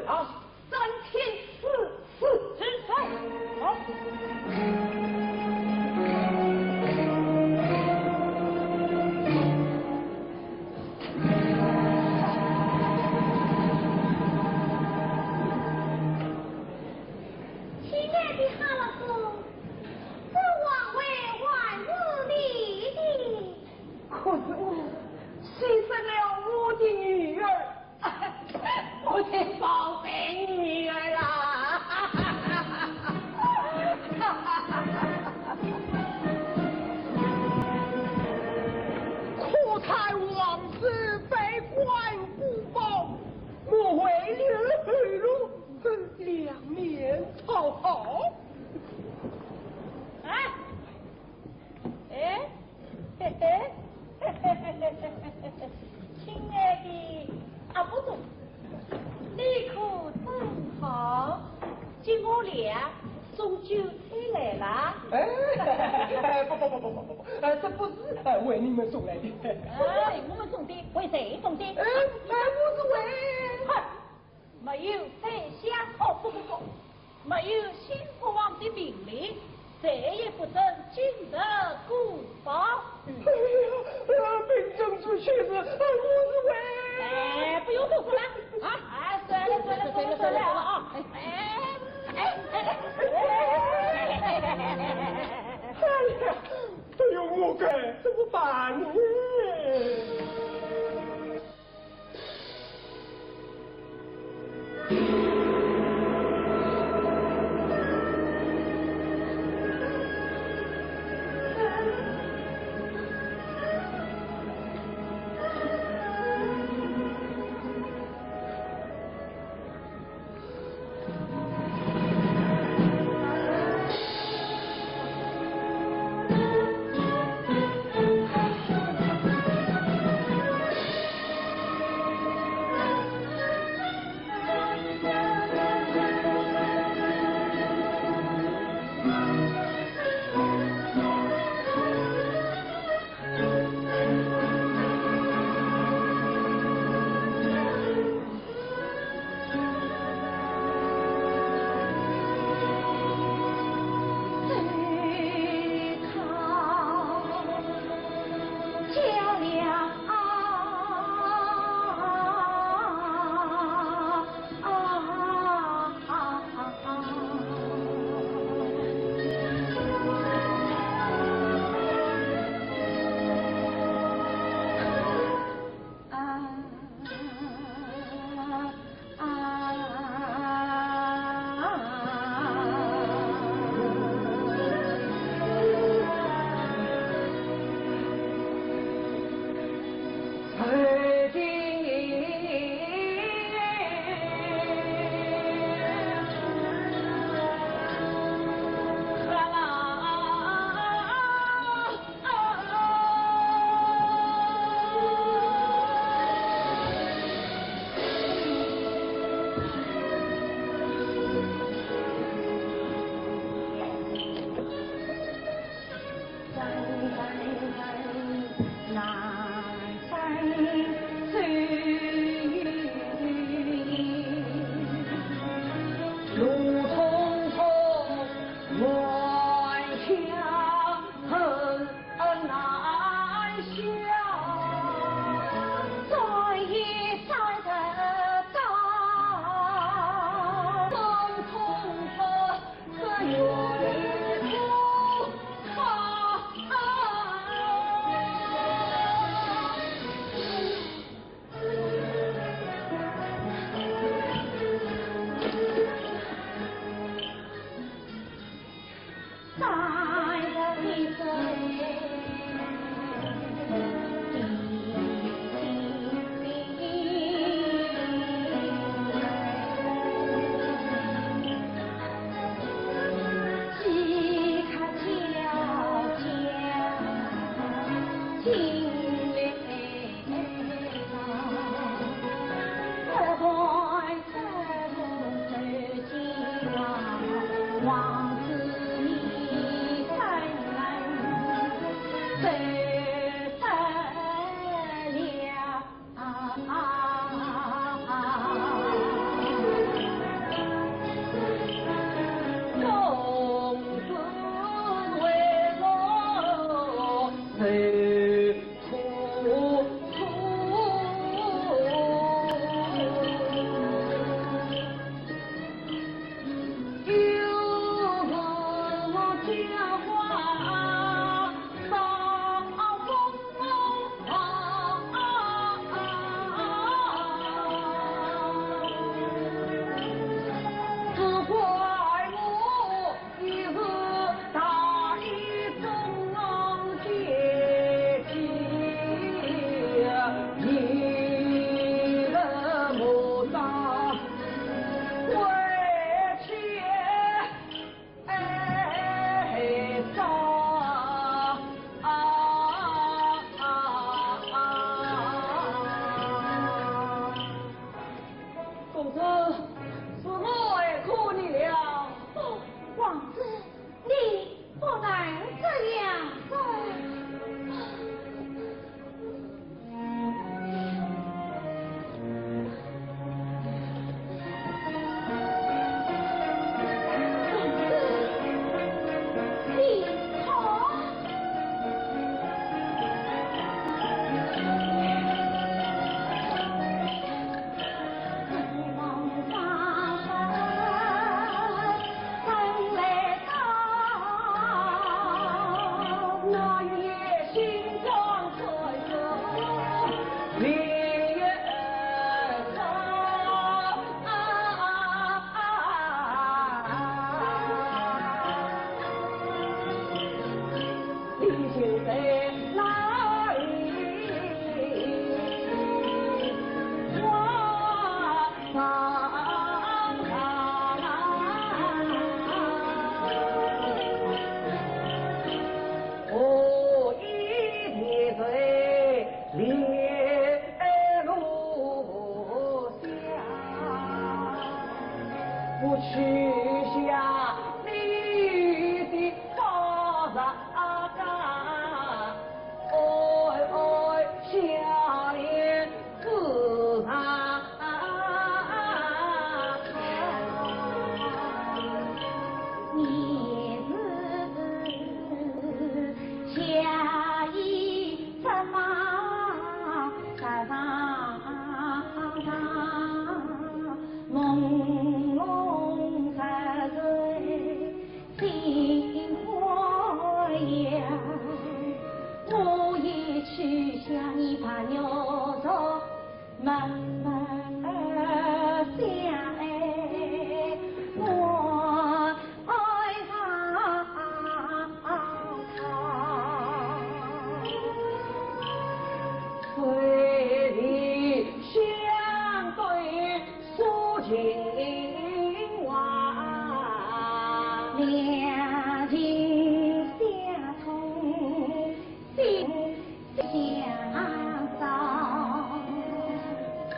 啊！相送，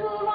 可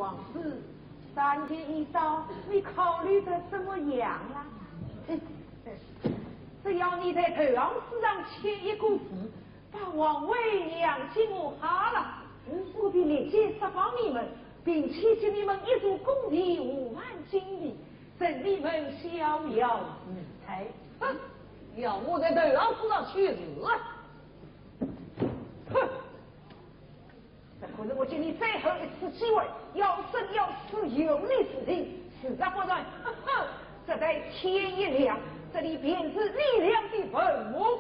王子，3天一到，你考虑的怎么样啦？只要你在头昂市上签一个字，把王位娘亲我哈了，我便立即释放你们，并且给你们一座宫殿5万金币，赠你们逍遥自在。要我在头昂市上去世？哼！这可是我给你最后一次机会，要生要死由你自定，实在不然，这待天一亮，这里便是力量的坟墓。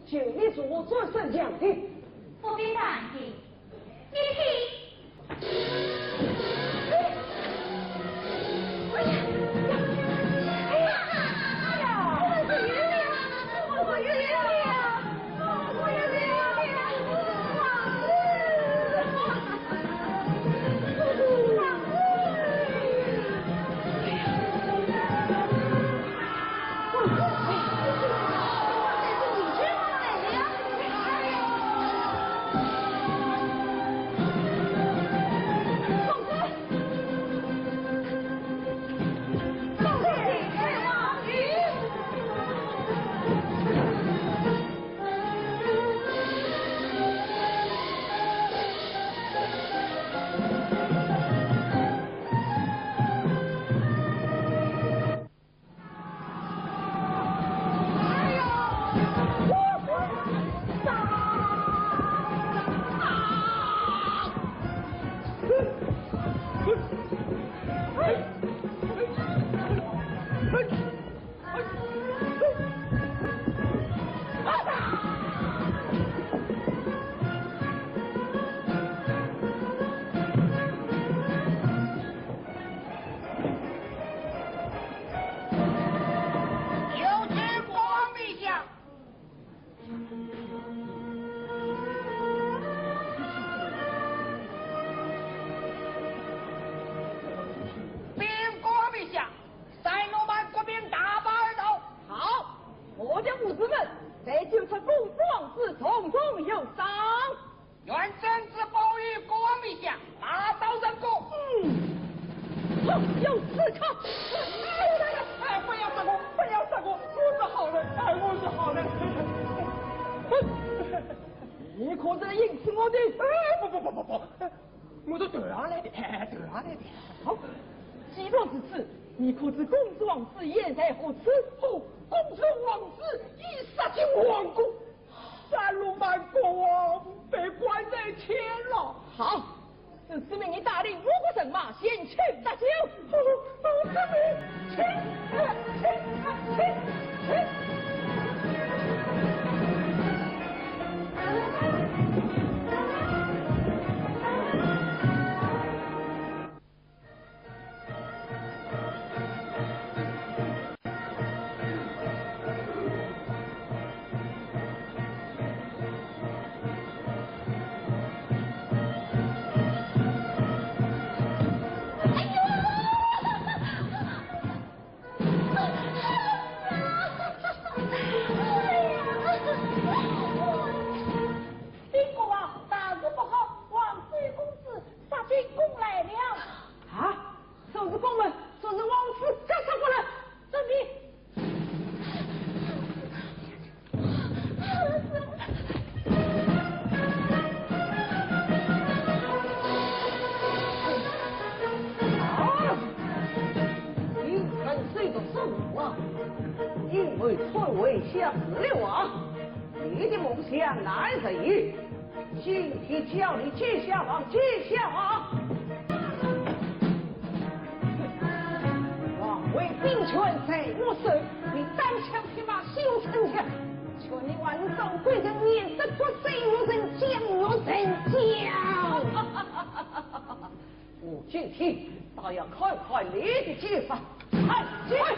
请你做转身将军，不必担心，你听。哎呀！我是月亮，我是月亮，我是月亮，这就是父王子重重有赏。愿臣子保佑国王陛下，马到人国。有刺客！哎，不要杀我，不要杀我，我是好人，哎，我是好人。你可是引起我的？不，我都对上来的，对上来的。好，既若如此，你可知公子王子现在何处？哦，公子王子已杀进皇宫，三路满国王被关在监了。好，此次命你带领五个神马前去搭救。请。下死了啊！你的梦想难实，今天叫你接下王，接下王。王位兵权在我手，你单枪匹马修城墙，求你万丈归人，免得不谁无人将我人将。我今天倒要看看你的计法，快快！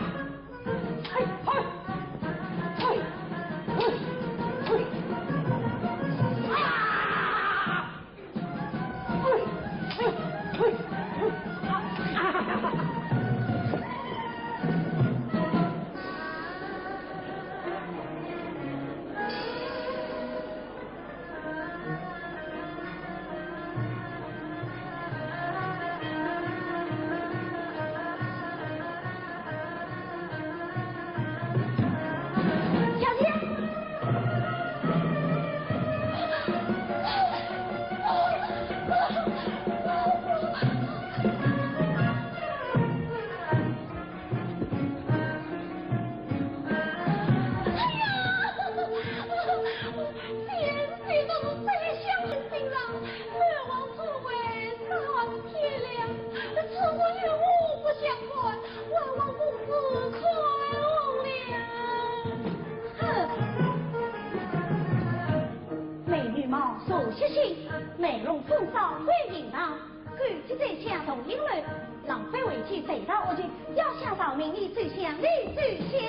美容风骚会引导，举起这枪同英人，浪费委屈谁到我去？要想到名利之相，利之相。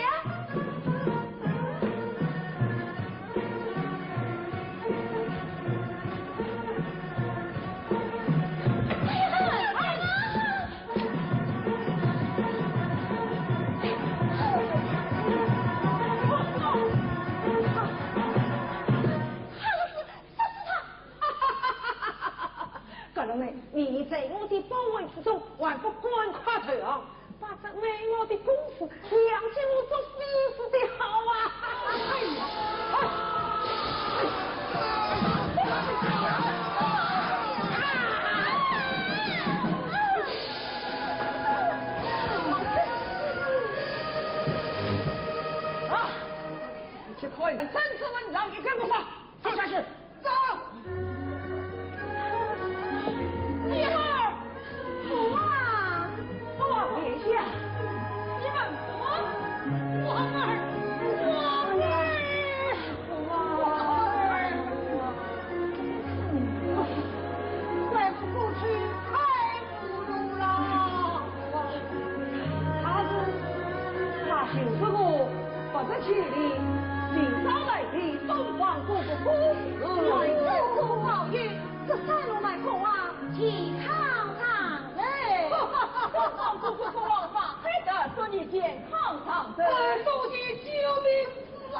你在我的包围之中，还不赶快退啊！把这为我的公司良心我做死死的好啊！啊！你去快点，三次问让你跟不上，坐下去，走。女儿，父王，父王陛下，你们父王儿，再不过去太不如了。他就是我不得其力，今朝来替东方姑姑公事，来自古老于这三路来空啊！体康长嘞！姑姑说老话，还得祝你健康长寿，祝你救命死啊！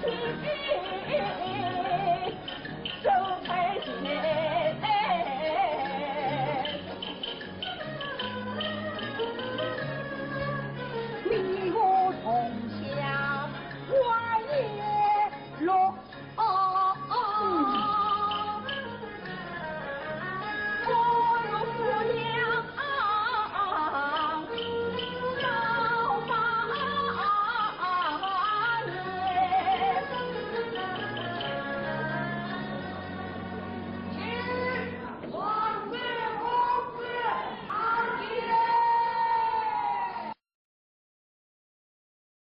天。